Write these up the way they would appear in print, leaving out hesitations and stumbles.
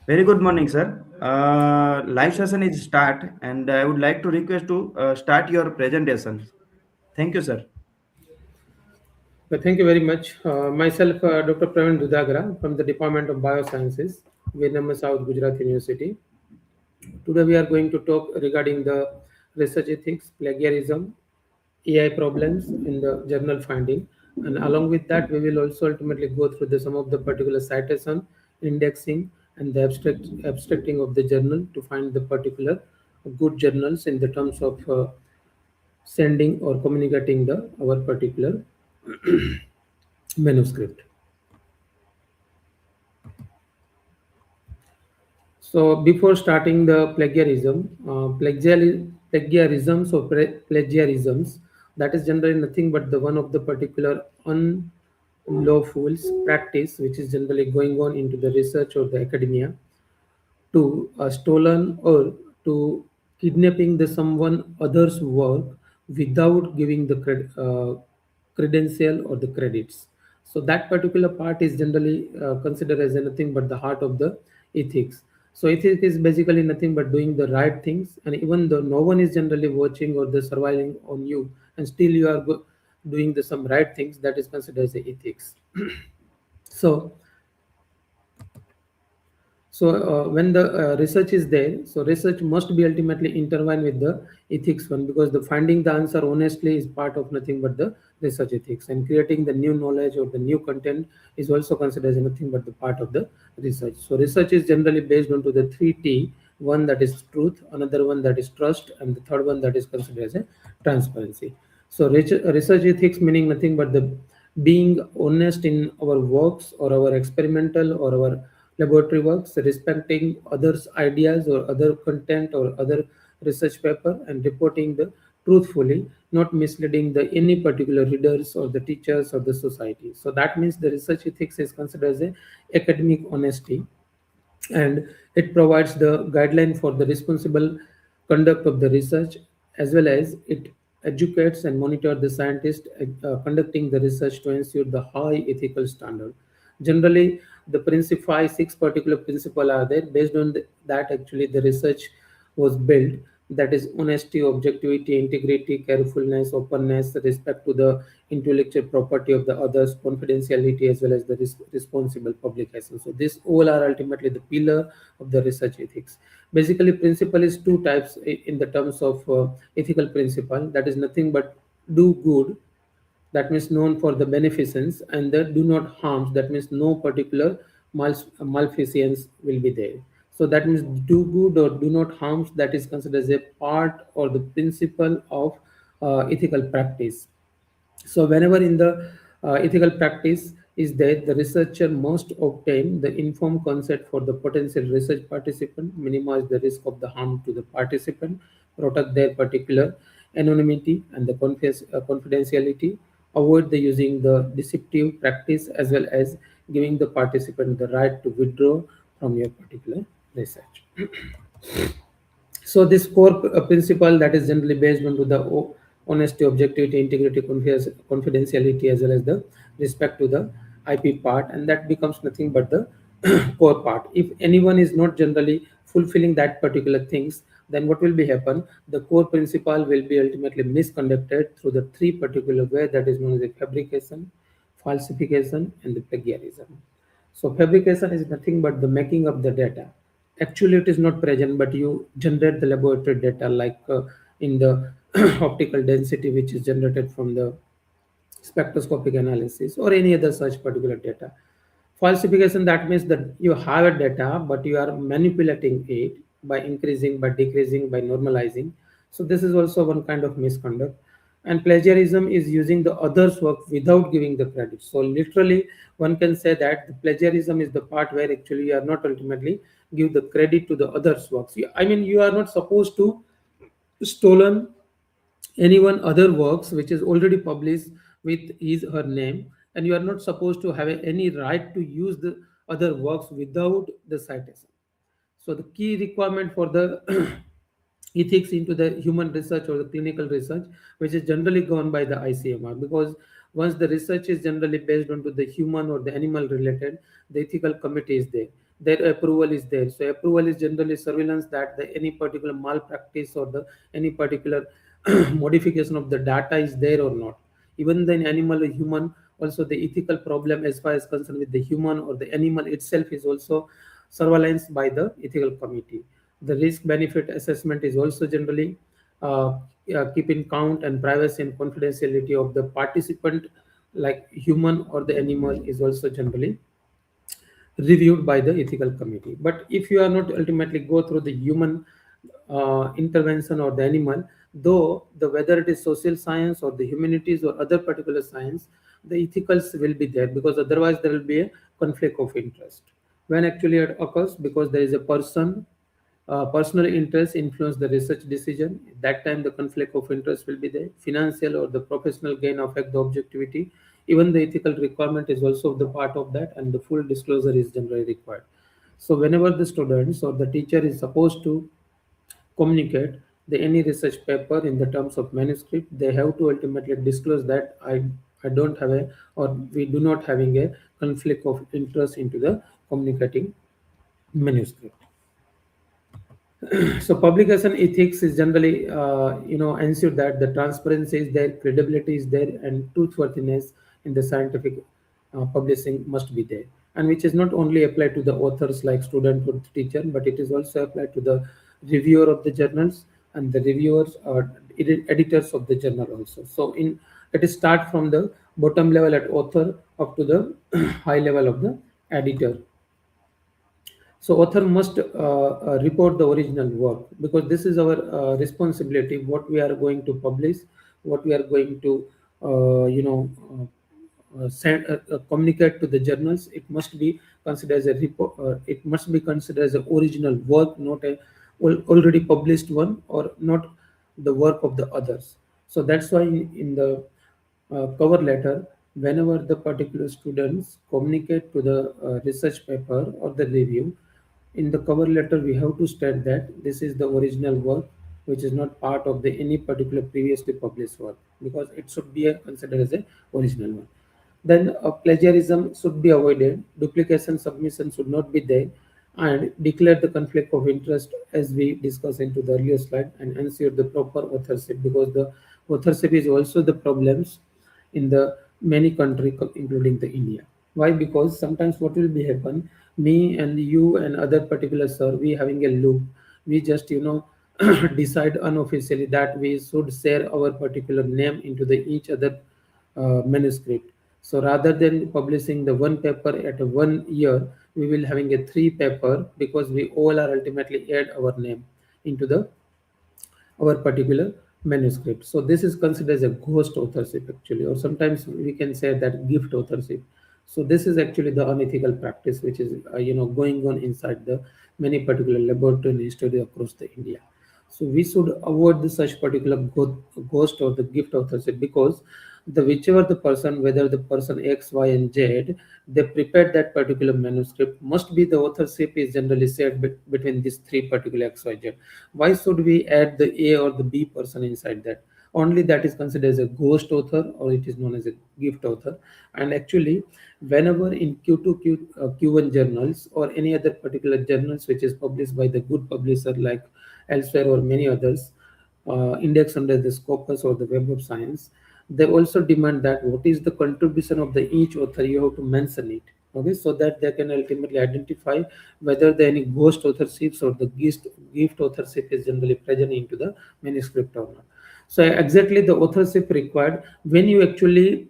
Very good morning, sir. Live session is start, and I would like to request to start your presentation. Thank you, sir. Thank you very much. Myself, Dr. Praveen Dudagra from the Department of Biosciences, Vietnam South Gujarat University. Today we are going to talk regarding the research ethics, plagiarism, AI problems in the journal finding, and along with that, we will also ultimately go through some of the particular citation, indexing, and the abstracting of the journal to find the particular good journals in the terms of sending or communicating the our particular manuscript. So before starting the plagiarisms or plagiarisms, that is generally nothing but the one of the particular unlawful practice which is generally going on into the research or the academia to stolen or to kidnapping the someone other's work without giving the credential or the credits. So that particular part is generally considered as nothing but the heart of the ethics. So ethics is basically nothing but doing the right things, and even though no one is generally watching or the surviving on you, and still you are doing the some right things, that is considered as the ethics. So when the research is there, so research must be ultimately intertwined with the ethics one, because the finding the answer honestly is part of nothing but the research ethics, and creating the new knowledge or the new content is also considered as nothing but the part of the research. So research is generally based on to the three T: one that is truth, another one that is trust, and the third one that is considered as a transparency. So research ethics meaning nothing but the being honest in our works or our experimental or our laboratory works, respecting others' ideas or other content or other research paper, and reporting the truthfully, not misleading the any particular readers or the teachers or the society. So that means the research ethics is considered as a academic honesty, and it provides the guideline for the responsible conduct of the research, as well as it educates and monitor the scientists conducting the research to ensure the high ethical standard. Generally, the principal six particular principles are there. Based on that, actually the research was built, that is honesty, objectivity, integrity, carefulness, openness, respect to the intellectual property of the others, confidentiality, as well as the responsible publication. So these all are ultimately the pillar of the research ethics. Basically, principle is two types in the terms of ethical principle, that is nothing but do good, that means known for the beneficence, and the do not harm, that means no particular malfeasance will be there. So that means do good or do not harm, that is considered as a part or the principle of ethical practice. So whenever in the ethical practice is there, the researcher must obtain the informed consent for the potential research participant, minimize the risk of the harm to the participant, protect their particular anonymity and the confidentiality, avoid the using the deceptive practice, as well as giving the participant the right to withdraw from your particular research. So this core principle that is generally based on to the honesty, objectivity, integrity, confidentiality, as well as the respect to the IP part, and that becomes nothing but the core part. If anyone is not generally fulfilling that particular things, then what will be happen? The core principle will be ultimately misconducted through the three particular way, that is known as the fabrication, falsification, and the plagiarism. So fabrication is nothing but the making of the data. Actually, it is not present, but you generate the laboratory data like in the optical density, which is generated from the spectroscopic analysis or any other such particular data. Falsification, that means that you have a data, but you are manipulating it by increasing, by decreasing, by normalizing. So this is also one kind of misconduct. And plagiarism is using the other's work without giving the credit. So literally, one can say that the plagiarism is the part where actually you are not ultimately give the credit to the other's works. I mean, you are not supposed to stolen anyone other works which is already published with his her name, and you are not supposed to have any right to use the other works without the citation. So the key requirement for the ethics into the human research or the clinical research, which is generally governed by the ICMR, because once the research is generally based onto the human or the animal related, the ethical committee is there. their approval is there. So approval is generally surveillance that the any particular malpractice or the any particular modification of the data is there or not. Even the animal or human, also the ethical problem as far as concerned with the human or the animal itself is also surveillance by the ethical committee. The risk benefit assessment is also generally uh, keeping count and privacy and confidentiality of the participant like human or the animal is also generally reviewed by the ethical committee. But if you are not ultimately go through the human intervention or the animal, though the whether it is social science or the humanities or other particular science, the ethicals will be there because otherwise there will be a conflict of interest. When actually it occurs because there is a personal interest influence the research decision. At that time, the conflict of interest will be there. Financial or the professional gain affect the objectivity. Even the ethical requirement is also the part of that, and the full disclosure is generally required. So, whenever the students or the teacher is supposed to communicate the any research paper in the terms of manuscript, they have to ultimately disclose that I don't have a or we do not having a conflict of interest into the communicating manuscript. So publication ethics is generally ensure that the transparency is there, credibility is there, and truthworthiness in the scientific publishing must be there, and which is not only applied to the authors like student or teacher, but it is also applied to the reviewer of the journals and the reviewers or editors of the journal also. So in it is start from the bottom level at author up to the high level of the editor. So author must report the original work because this is our responsibility. What we are going to publish, what we are going to communicate to the journals. It must be considered as a report. It must be considered as an original work, not a already published one or not the work of the others. So that's why in the cover letter, whenever the particular students communicate to the research paper or the review, in the cover letter we have to state that this is the original work which is not part of the any particular previously published work because it should be considered as a original one. Then plagiarism should be avoided, duplication submission should not be there, and declare the conflict of interest as we discussed into the earlier slide, and ensure the proper authorship because the authorship is also the problems in the many countries including the India. Why? Because sometimes what will be happen, me and you and other particular sir, we having a loop, we just decide unofficially that we should share our particular name into the each other manuscript. So rather than publishing the one paper at a 1 year, we will having a three paper because we all are ultimately add our name into the our particular manuscript. So this is considered as a ghost authorship actually, or sometimes we can say that gift authorship. So this is actually the unethical practice which is going on inside the many particular laboratory and institute across the India. So we should avoid the such particular ghost or the gift authorship because the whichever the person, whether the person X, Y, and Z, they prepared that particular manuscript, must be the authorship is generally shared between these three particular X, Y, Z. Why should we add the A or the B person inside that? Only that is considered as a ghost author or it is known as a gift author. And actually, whenever in Q2, Q1 journals or any other particular journals which is published by the good publisher like elsewhere or many others, index under the Scopus or the Web of Science, they also demand that what is the contribution of the each author, you have to mention it. Okay, so that they can ultimately identify whether the any ghost authorships or the gift authorship is generally present into the manuscript or not. So exactly the authorship required when you actually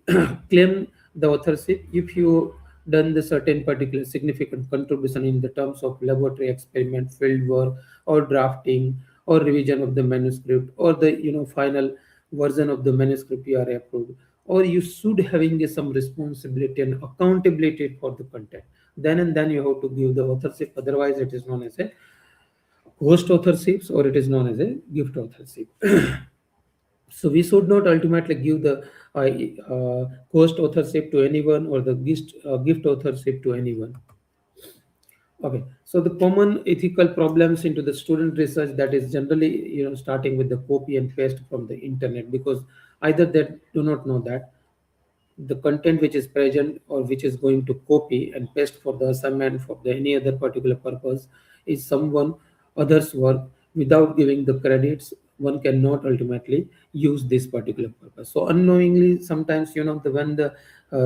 claim the authorship, if you done the certain particular significant contribution in the terms of laboratory experiment, field work, or drafting, or revision of the manuscript, or the final version of the manuscript you are approved, or you should having some responsibility and accountability for the content. Then and then you have to give the authorship. Otherwise, it is known as a ghost authorships or it is known as a gift authorship. So we should not ultimately give the ghost authorship to anyone or the gift authorship to anyone. Okay, so the common ethical problems into the student research that is generally starting with the copy and paste from the internet because either they do not know that the content which is present or which is going to copy and paste for the assignment for the any other particular purpose is someone others work without giving the credits. One cannot ultimately use this particular purpose. So unknowingly sometimes, when the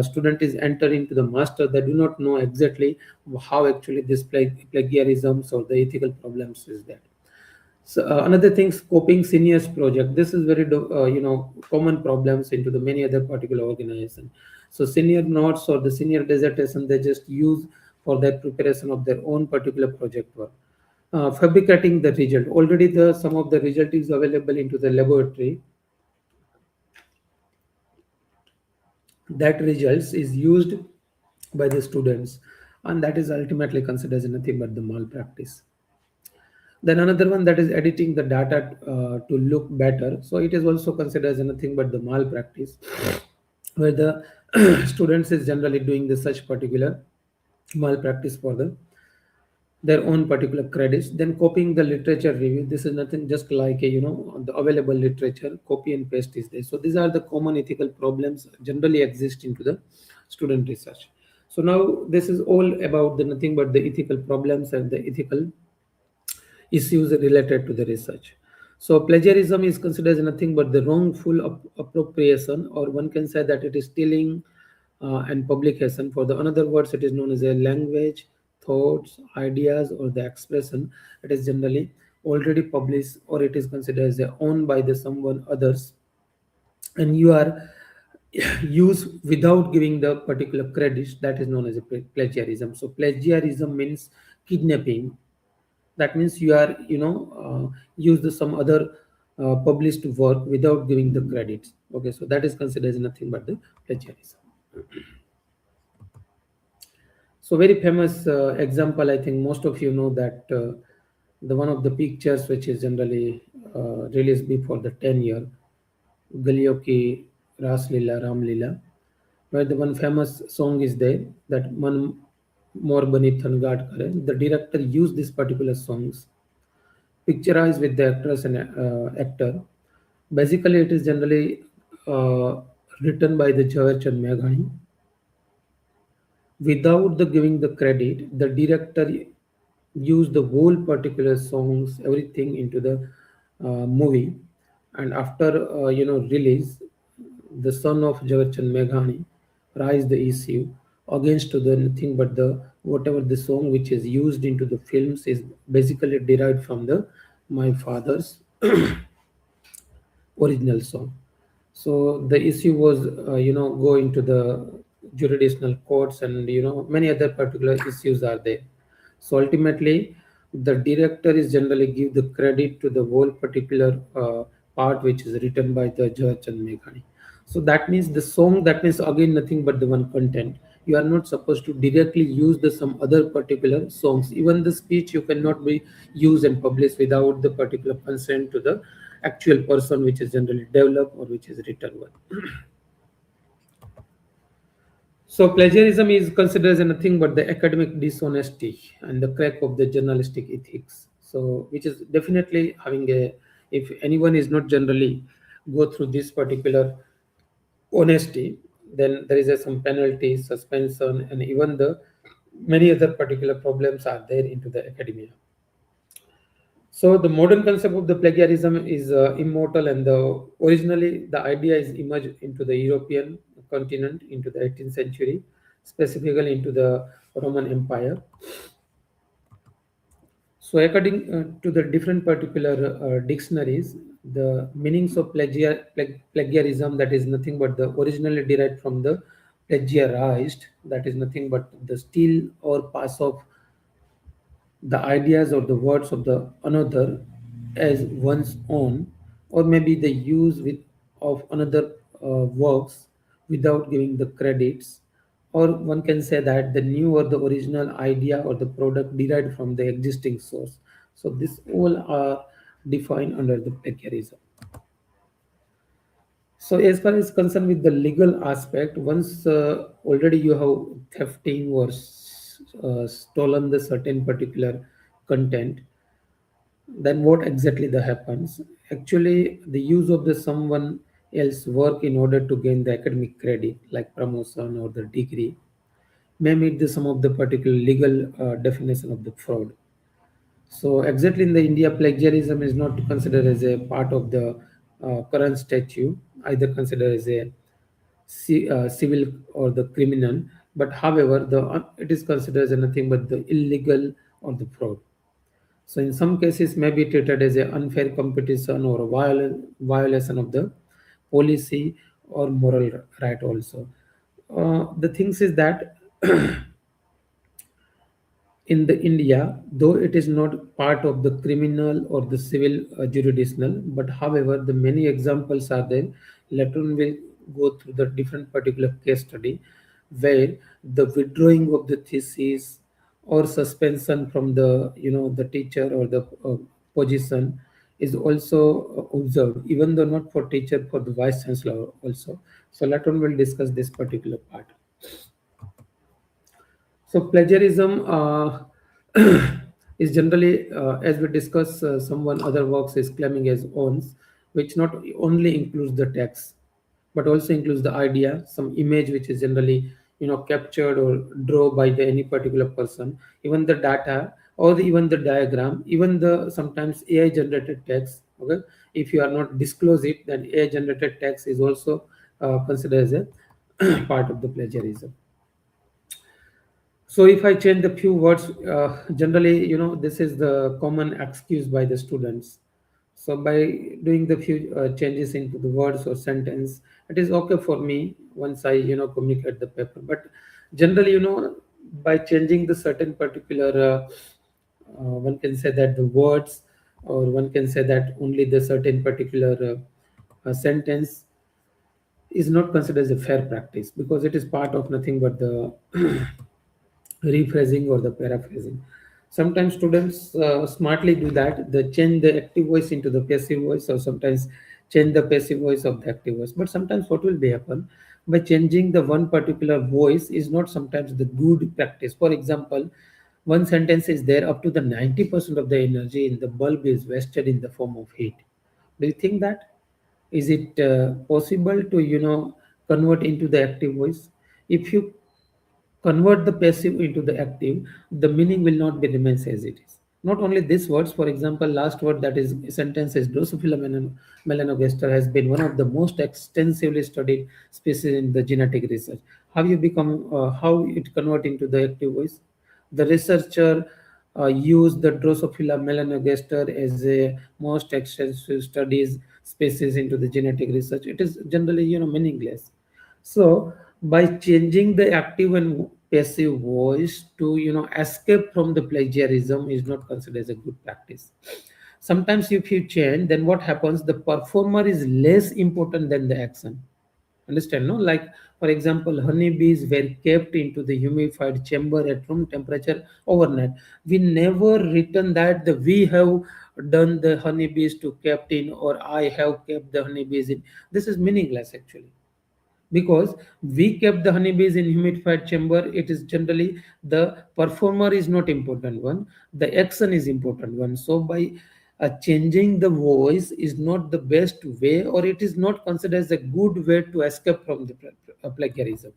student is entering into the master, they do not know exactly how actually this plagiarisms or the ethical problems is there. So another thing, scoping seniors project. This is very common problems into the many other particular organization. So senior notes or the senior dissertation they just use for their preparation of their own particular project work. Fabricating the result. Already the some of the result is available into the laboratory. That results is used by the students, and that is ultimately considered as nothing but the malpractice. Then another one, that is editing the data to look better. So it is also considered as nothing but the malpractice, where the students is generally doing the such particular malpractice for their own particular credits. Then copying the literature review. This is nothing just like a, the available literature copy and paste is there. So these are the common ethical problems generally exist into the student research. So now this is all about the nothing but the ethical problems and the ethical issues related to the research. So plagiarism is considered as nothing but the wrongful appropriation, or one can say that it is stealing and publication. For the another words, it is known as a language, thoughts, ideas, or the expression. It is generally already published, or it is considered as owned by the someone others, and you are use without giving the particular credits. That is known as a plagiarism. So plagiarism means kidnapping. That means you are use the some other published work without giving the credits. Okay, so that is considered as nothing but the plagiarism. So very famous example, I think most of you know that the one of the pictures which is generally released before the 10 year, Galiyo ki Ras Leela Ram Leela, where the one famous song is there, that Man More Bani Thangad Kare. The director used this particular songs picturized with the actress and actor. Basically, it is generally written by the Jawahar Chand Meghani. Without the giving the credit, the director used the whole particular songs, everything into the movie, and after release, the son of Jawahar Chand Meghani raised the issue against to the nothing but the whatever the song which is used into the films is basically derived from the my father's original song. So the issue was, going to the jurisdictional courts, and many other particular issues are there. So ultimately, the director is generally give the credit to the whole particular part which is written by the Judge and Meghani. So that means the song. That means again nothing but the one content. You are not supposed to directly use the some other particular songs. Even the speech you cannot be used and published without the particular consent to the actual person which is generally developed or which is written one. So plagiarism is considered as nothing but the academic dishonesty and the crack of the journalistic ethics. So which is definitely having a, if anyone is not generally go through this particular honesty, then there is a, some penalty, suspension, and even the many other particular problems are there into the academia. So the modern concept of the plagiarism is immortal, and the originally the idea is emerged into the European continent into the 18th century, specifically into the Roman Empire. So according to the different particular dictionaries, the meanings of plagiarism, that is nothing but the originally derived from the plagiarized, that is nothing but the steal or pass off the ideas or the words of the another as one's own, or maybe the use with of another works without giving the credits, or one can say that the new or the original idea or the product derived from the existing source. So this all are defined under the plagiarism. So as far as concerned with the legal aspect, once already you have thefting or stolen the certain particular content, then what exactly that happens? Actually, the use of the someone else work in order to gain the academic credit like promotion or the degree may meet the some of the particular legal definition of the fraud. So exactly in the India, plagiarism is not considered as a part of the current statute, either considered as a civil or the criminal. But however, it is considered as nothing but the illegal or the fraud. So in some cases, may be treated as an unfair competition or a violation of the policy or moral right also. The things is that in the India, though it is not part of the criminal or the civil jurisdictional, but however, the many examples are there. Later on, we'll go through the different particular case study where the withdrawing of the thesis or suspension from the the teacher or the position is also observed, even though not for teacher, for the vice chancellor also. So later on, we'll discuss this particular part. So plagiarism is generally, as we discuss, someone other works is claiming as owns, which not only includes the text, but also includes the idea, some image which is generally captured or drawn by the any particular person, even the data or even the diagram, even the sometimes AI generated text. Okay, if you are not disclose it, then AI generated text is also considered as a part of the plagiarism. So if I change the few words, generally, this is the common excuse by the students. So by doing the few changes into the words or sentence, it is okay for me once I, communicate the paper. But generally, by changing the certain particular, one can say that the words, or one can say that only the certain particular sentence is not considered as a fair practice because it is part of nothing but the rephrasing or the paraphrasing. Sometimes students smartly do that. They change the active voice into the passive voice, or sometimes change the passive voice of the active voice. But sometimes what will be happen by changing the one particular voice is not sometimes the good practice. For example, one sentence is there up to the 90% of the energy in the bulb is wasted in the form of heat. Do you think that? Is it possible to convert into the active voice? If you convert the passive into the active, the meaning will not be remains as it is. Not only these words, for example, last word that is sentence is Drosophila melanogaster has been one of the most extensively studied species in the genetic research. How it convert into the active voice? The researcher used the Drosophila melanogaster as a most extensive studies species into the genetic research. It is generally meaningless. So by changing the active and passive voice to escape from the plagiarism is not considered as a good practice. Sometimes if you change, then what happens? The performer is less important than the action. Understand, no? Like for example, honeybees were kept into the humidified chamber at room temperature overnight. We never written that we have done the honeybees to kept in, or I have kept the honeybees in. This is meaningless actually, because we kept the honeybees in humidified chamber. It is generally the performer is not important one, the action is important one. So by changing the voice is not the best way, or it is not considered as a good way to escape from the plagiarism.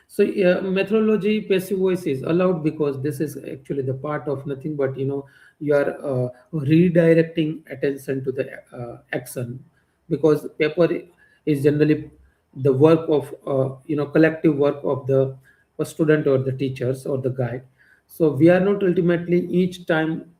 So methodology passive voice is allowed because this is actually the part of nothing but you are redirecting attention to the action, because paper is generally the work of collective work of the student or the teachers or the guide. So we are not ultimately each time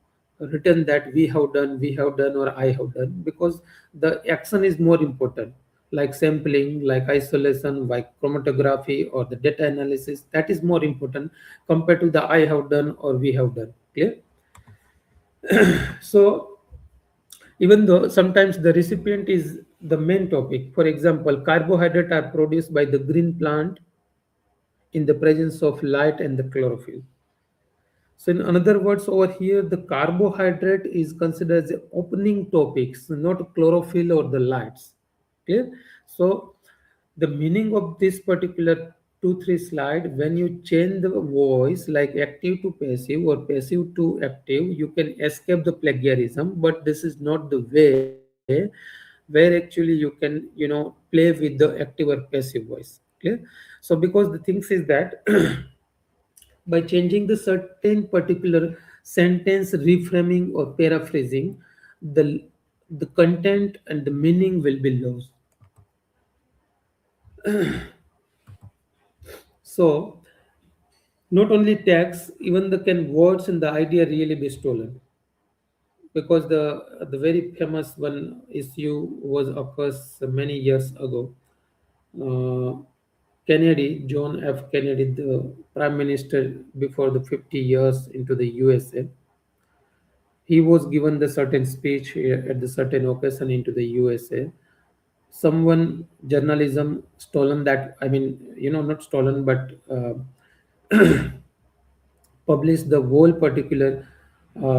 written that we have done, or I have done, because the action is more important, like sampling, like isolation, like chromatography or the data analysis. That is more important compared to the I have done or we have done. Clear? So even though sometimes the recipient is the main topic, for example, carbohydrate are produced by the green plant in the presence of light and the chlorophyll. So in other words, over here, the carbohydrate is considered as the opening topics, not chlorophyll or the lights. Clear? So the meaning of this particular 2 3 slide, when you change the voice like active to passive or passive to active, you can escape the plagiarism. But this is not the way where actually you can play with the active or passive voice. Clear? So because the things is that by changing the certain particular sentence reframing or paraphrasing, the the content and the meaning will be lost. So not only text, even the can words and the idea really be stolen, because the very famous one issue was occurs many years ago. uh, Kennedy, John F. Kennedy, the prime minister before the 50 years into the USA, he was given the certain speech at the certain occasion into the USA. Someone journalism stolen that, I mean, not stolen, but published the whole particular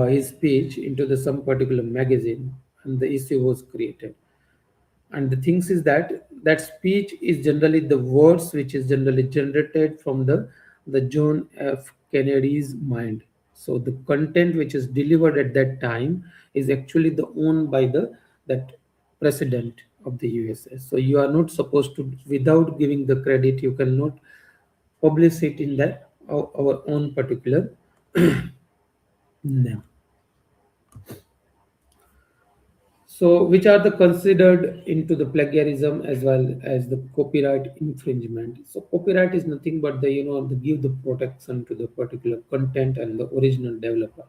his speech into the some particular magazine, and the issue was created. And the things is that that speech is generally the words which is generally generated from the John F. Kennedy's mind. So the content which is delivered at that time is actually the owned by the that president of the USA. So you are not supposed to, without giving the credit, you cannot publish it in that our own particular name. So, which are the considered into the plagiarism as well as the copyright infringement? So, copyright is nothing but the the give the protection to the particular content and the original developer.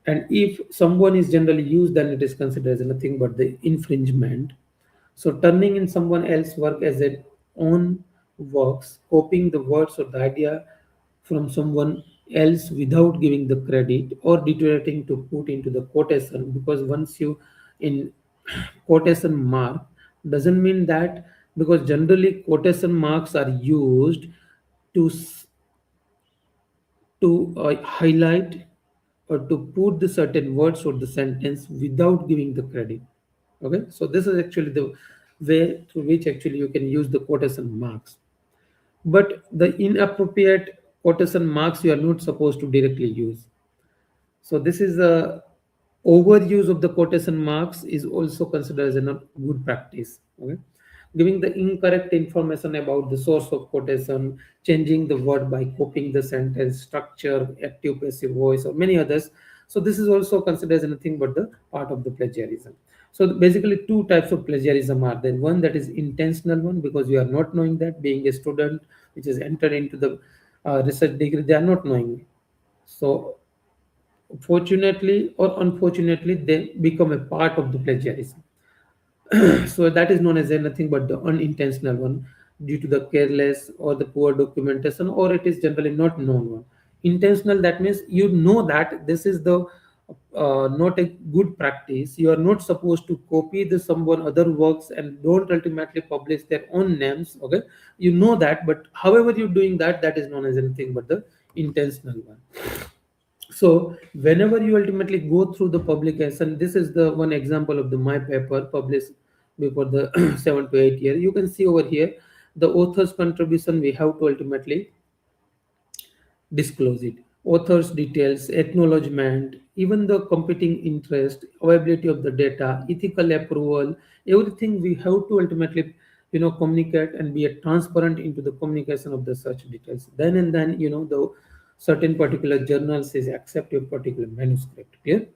And if someone is generally used, then it is considered as nothing but the infringement. So, turning in someone else's work as their own works, copying the words or the idea from someone else without giving the credit, or deteriorating to put into the quotation, because once you in quotation mark doesn't mean that, because generally quotation marks are used to highlight or to put the certain words or the sentence without giving the credit. Okay, so this is actually the way through which actually you can use the quotation marks. But the inappropriate quotation marks you are not supposed to directly use. So this is a overuse of the quotation marks is also considered as a not good practice. Okay, giving the incorrect information about the source of quotation, changing the word by copying the sentence structure, active passive voice, or many others. So this is also considered as nothing but the part of the plagiarism. So basically, two types of plagiarism are there. One that is intentional one, because you are not knowing that, being a student which is entered into the research degree, they are not knowing. So fortunately or unfortunately, they become a part of the plagiarism. So that is known as a nothing but the unintentional one, due to the careless or the poor documentation, or it is generally not known one. Intentional, that means you know that this is the not a good practice. You are not supposed to copy the someone other works and don't ultimately publish their own names. Okay, you know that, but however you're doing that, that is known as anything but the intentional one. So whenever you ultimately go through the publication, this is the one example of the my paper published before the 7 to 8 year. You can see over here the author's contribution, we have to ultimately disclose it. Author's details, acknowledgement, even the competing interest, availability of the data, ethical approval, everything we have to ultimately communicate and be a transparent into the communication of the such details. Then and then the certain particular journals is accept your particular manuscript. Clear?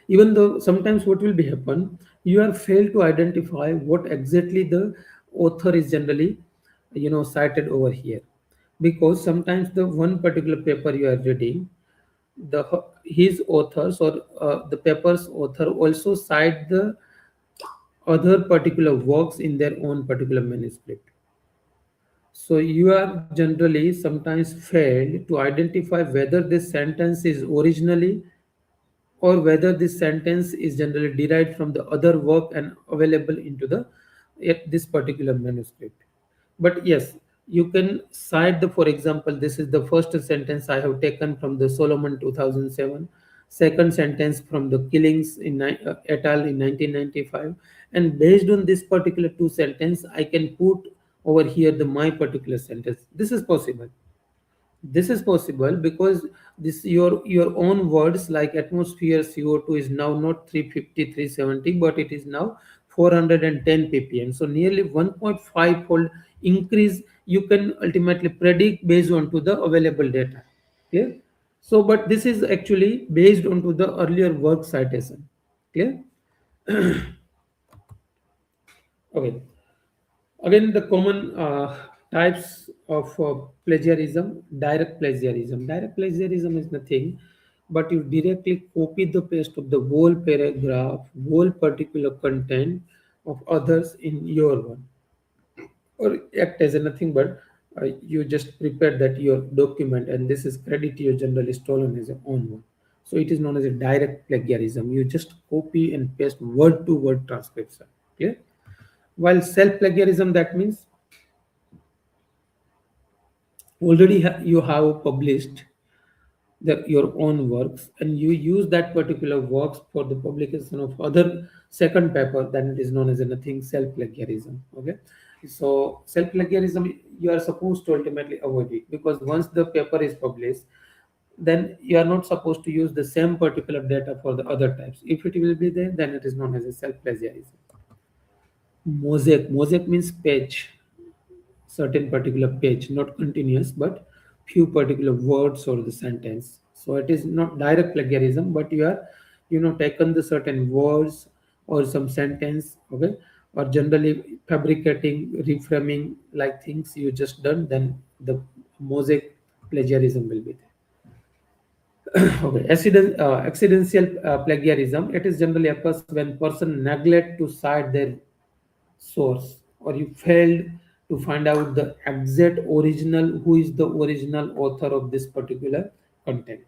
Even though sometimes what will be happen, you are failed to identify what exactly the author is generally cited over here, because sometimes the one particular paper you are reading, the his authors or the paper's author also cite the other particular works in their own particular manuscript. So you are generally sometimes failed to identify whether this sentence is originally, or whether this sentence is generally derived from the other work and available into the this particular manuscript. But yes, you can cite the, for example, this is the first sentence I have taken from the Solomon 2007, second sentence from the killings in et al in 1995, and based on this particular two sentence I can put over here the my particular sentence. This is possible. This is possible because this your own words like atmosphere CO2 is now not 350 370, but it is now 410 ppm. So nearly 1.5 fold increase you can ultimately predict based on to the available data. Clear? So, but this is actually based on to the earlier work citation. Clear? Okay. Again, the common types of plagiarism, direct plagiarism. Direct plagiarism is nothing but you directly copy the paste of the whole paragraph, whole particular content of others in your one, or act as a nothing but you just prepare that your document and this is credit you generally stolen as your own one. So it is known as a direct plagiarism. You just copy and paste word to word transcription. Clear? While self plagiarism, that means already you have published your own works and you use that particular works for the publication of other second paper, then it is known as a nothing self plagiarism. Okay, so self plagiarism you are supposed to ultimately avoid it because once the paper is published, then you are not supposed to use the same particular data for the other types. If it will be there, then it is known as a self plagiarism. Mosaic means page, certain particular page, not continuous, but few particular words or the sentence. So it is not direct plagiarism, but you are, taken the certain words or some sentence, okay, or generally fabricating, reframing like things you just done, then the mosaic plagiarism will be there. Okay, accidental plagiarism. It is generally occurs when person neglect to cite their source or you failed to find out the exact original who is the original author of this particular content.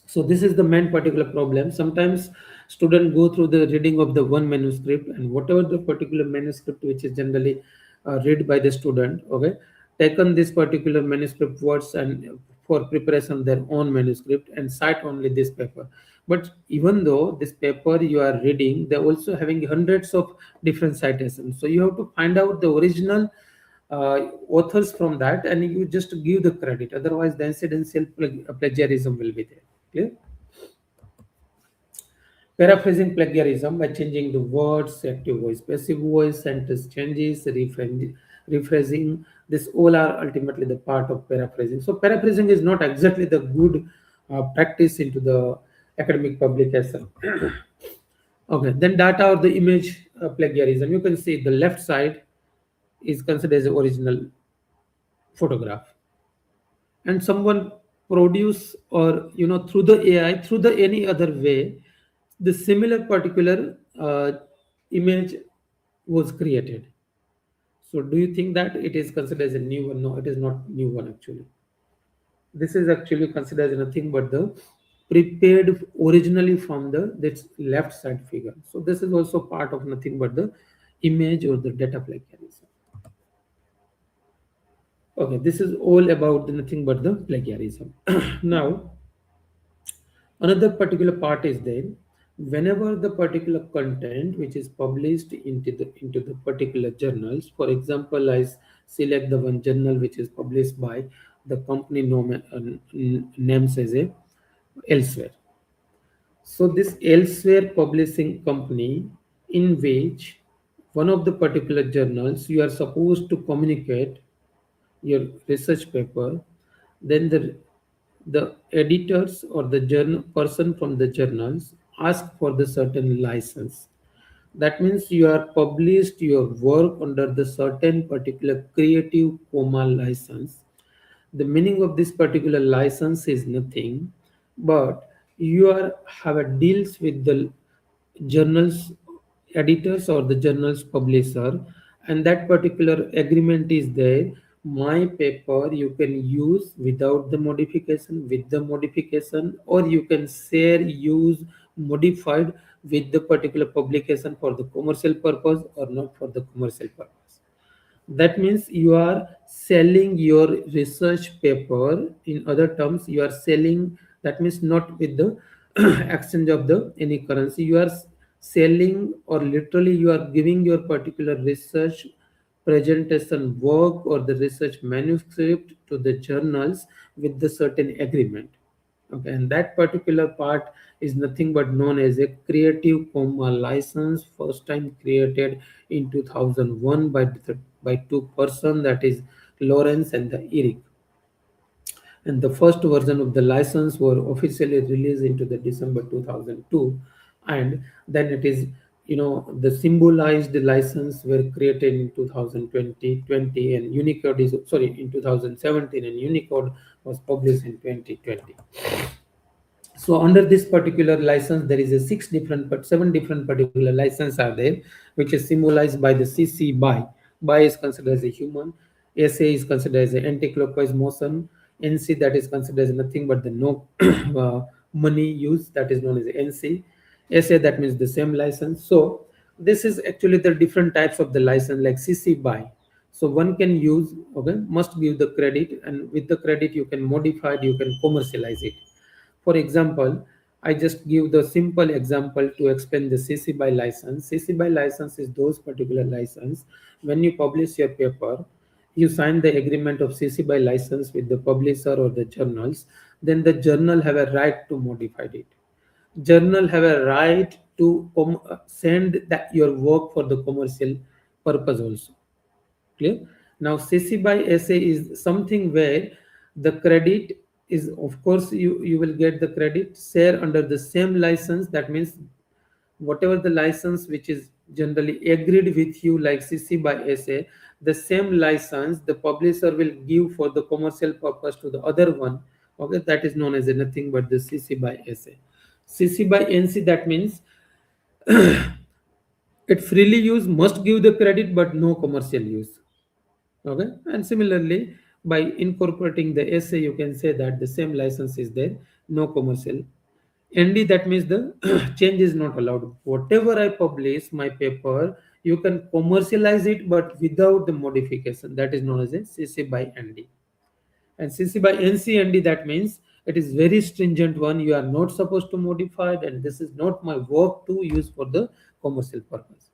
So this is the main particular problem. Sometimes students go through the reading of the one manuscript and whatever the particular manuscript which is generally read by the student, okay, taken this particular manuscript words and for preparation their own manuscript and cite only this paper. But even though this paper you are reading, they're also having hundreds of different citations. So you have to find out the original authors from that and you just give the credit. Otherwise, the incidental plagiarism will be there. Clear? Paraphrasing plagiarism by changing the words, active voice, passive voice, sentence changes, rephrasing. This all are ultimately the part of paraphrasing. So paraphrasing is not exactly the good practice into the academic publication. Okay, then data or the image plagiarism. You can see the left side is considered as the original photograph and someone produce or through the AI through the any other way the similar particular image was created. So do you think that it is considered as a new one? No, it is not new one actually. This is actually considered as nothing but the prepared originally from the this left side figure. So this is also part of nothing but the image or the data plagiarism. Okay, this is all about the nothing but the plagiarism. Now another particular part is there whenever the particular content which is published into the particular journals. For example, I select the one journal which is published by the company names as a elsewhere. So this elsewhere publishing company in which one of the particular journals you are supposed to communicate your research paper, then the editors or the journal person from the journals ask for the certain license. That means you are published your work under the certain particular creative coma license. The meaning of this particular license is nothing but you are have a deals with the journals editors or the journals publisher, and that particular agreement is there. My paper you can use without the modification, with the modification, or you can share, use, modified with the particular publication for the commercial purpose or not for the commercial purpose. That means you are selling your research paper. In other terms, you are selling, that means not with the exchange of the any currency. You are selling or literally you are giving your particular research presentation work or the research manuscript to the journals with the certain agreement. Okay, and that particular part is nothing but known as a Creative Commons license, first time created in 2001 by two person, that is Lawrence and the Eric. And the first version of the license were officially released into the December 2002. And then it is, the symbolized license were created in 2020 and Unicode is, sorry, in 2017, and Unicode was published in 2020. So under this particular license, there is a seven different particular license are there, which is symbolized by the CC by. By is considered as a human. SA is considered as an anti-clockwise motion. NC, that is considered as nothing but the no money use, that is known as NC. SA, that means the same license. So this is actually the different types of the license, like CC by. So one can use, okay, must give the credit, and with the credit you can modify it, you can commercialize it. For example, I just give the simple example to explain the CC by license. CC by license is those particular license. When you publish your paper, you sign the agreement of CC by license with the publisher or the journals. Then the journal have a right to modify it. Journal have a right to send that your work for the commercial purpose also. Clear? Now CC by SA is something where the credit is, of course, you will get the credit share under the same license. That means whatever the license which is generally agreed with you, like CC by SA, the same license the publisher will give for the commercial purpose to the other one. Okay, that is known as nothing but the CC by SA. CC by NC, that means it freely use must give the credit but no commercial use. Okay, and similarly, by incorporating the SA, you can say that the same license is there, no commercial. ND, that means the change is not allowed. Whatever I publish my paper, you can commercialize it but without the modification, that is known as a CC by ND. And CC by NCND, that means it is very stringent one, you are not supposed to modify it, and this is not my work to use for the commercial purpose.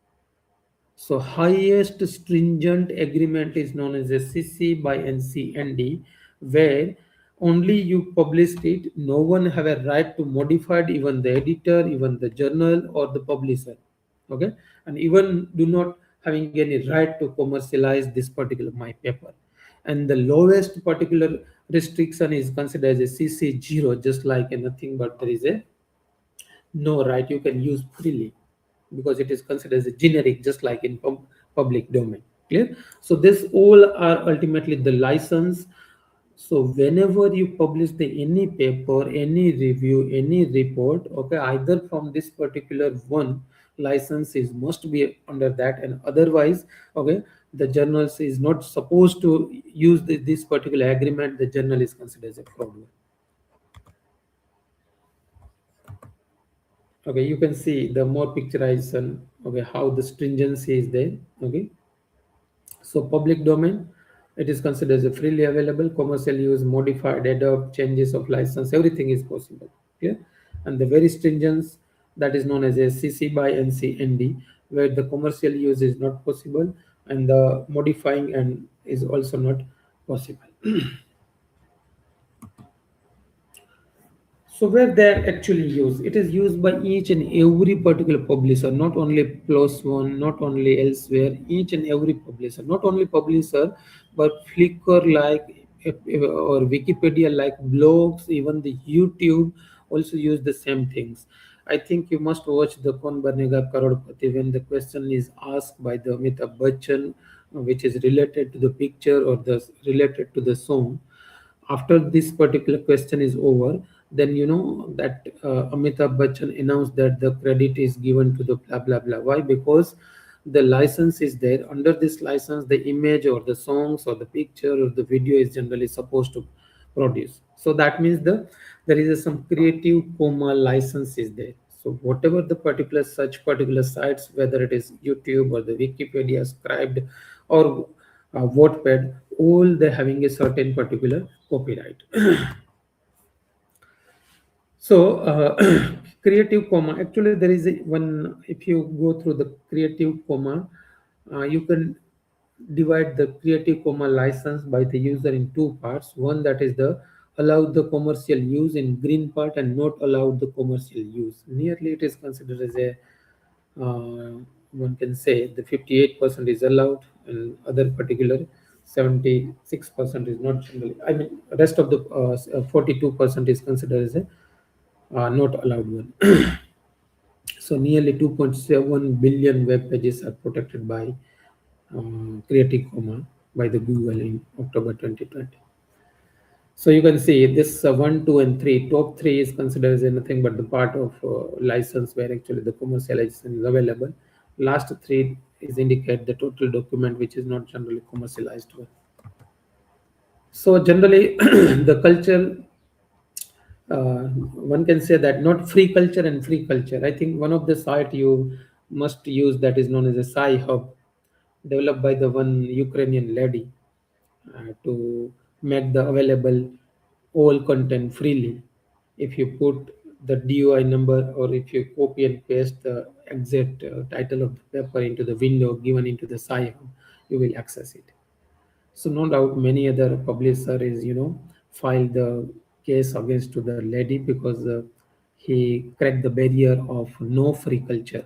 So highest stringent agreement is known as a CC by NCND, where only you published it, no one have a right to modify it, even the editor, even the journal or the publisher. Okay, and even do not having any right to commercialize this particular my paper. And the lowest particular restriction is considered as a CC0, just like a nothing but there is a no right, you can use freely, because it is considered as a generic, just like in public domain. Clear? So this all are ultimately the license. So whenever you publish the any paper, any review, any report, okay, either from this particular one, license is must be under that, and otherwise, okay, the journals is not supposed to use this particular agreement, the journal is considered as a fraud. Okay, you can see the more picturization, okay, how the stringency is there. Okay, so public domain, it is considered as a freely available. Commercial use, modified, adopt, changes of license, everything is possible. Okay, and the very stringent, that is known as a CC by NCND, where the commercial use is not possible and the modifying and is also not possible. So where they are actually used, it is used by each and every particular publisher, not only PLOS ONE, not only elsewhere, each and every publisher, not only publisher, but Flickr like or Wikipedia like blogs, even the YouTube also use the same things. I think you must watch the Kaun Banega Karodpati when the question is asked by the Amitabh Bachchan, which is related to the picture or the related to the song. After this particular question is over, then you know that Amitabh Bachchan announced that the credit is given to the blah blah blah. Why? Because the license is there. Under this license, the image or the songs or the picture or the video is generally supposed to produce. So that means there is some Creative Commons license is there. So whatever the particular such particular sites, whether it is YouTube or the Wikipedia, Scribed, or Wattpad, all they having a certain particular copyright. So Creative Commons, actually there is a one, if you go through the Creative Commons, you can divide the Creative Commons license by the user in two parts. One that is the allowed the commercial use in green part and not allowed the commercial use. Nearly it is considered as a one can say the 58% is allowed and other particular 76% is not generally. I mean, rest of the 42% is considered as a not allowed one. So nearly 2.7 billion web pages are protected by Creative Commons by the Google in October 2020. So you can see this 1, 2, and 3. Top 3 is considered as nothing but the part of license where actually the commercialization is available. Last 3 is indicate the total document which is not generally commercialized. So generally, the culture, one can say that not free culture and free culture. I think one of the site you must use that is known as a Sci Hub, developed by the one Ukrainian lady to make the available all content freely. If you put the DUI number or if you copy and paste the exact title of the paper into the window given into the Sci Hub, you will access it. So no doubt many other publisher is filed the case against to the lady because he cracked the barrier of no free culture.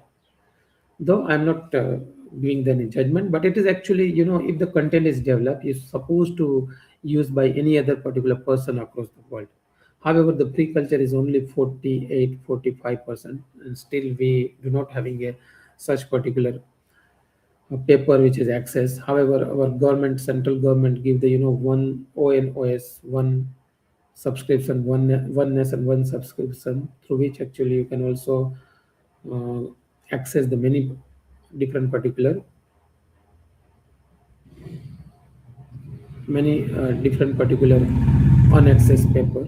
Though I'm not giving the any judgment, but it is actually if the content is developed, is supposed to use by any other particular person across the world. However, the free culture is only 48, 45%, and still we do not having a such particular paper which is access. However, our government, central government, give the one ONOS, one subscription, one nation, one subscription, through which actually you can also uh, access the many different particular many different particular unaccessed paper.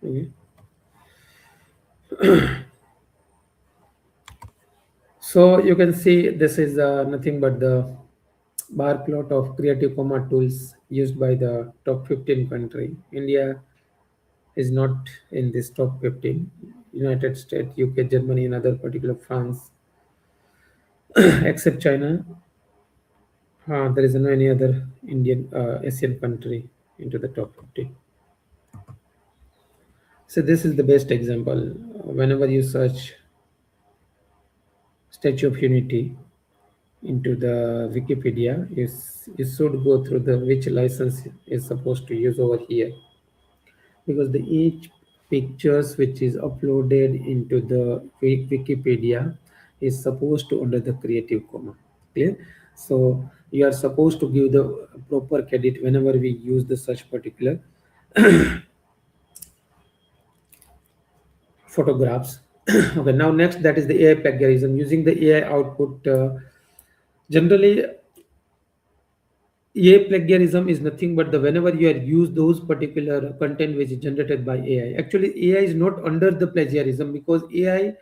Okay. So you can see this is nothing but the bar plot of Creative Commons tools used by the top 15 country. India is not in this top 15. United States, UK, Germany, and other particular France, except China, there is no any other Indian Asian country into the top 50. So this is the best example. Whenever you search Statue of Unity into the Wikipedia, you should go through the which license is supposed to use over here, because the each pictures which is uploaded into the Wikipedia is supposed to under the Creative Commons. Clear? So you are supposed to give the proper credit whenever we use the such particular photographs. Okay, now next that is the AI plagiarism using the AI output. Generally, AI plagiarism is nothing but the whenever you are use those particular content which is generated by AI. Actually, AI is not under the plagiarism because AI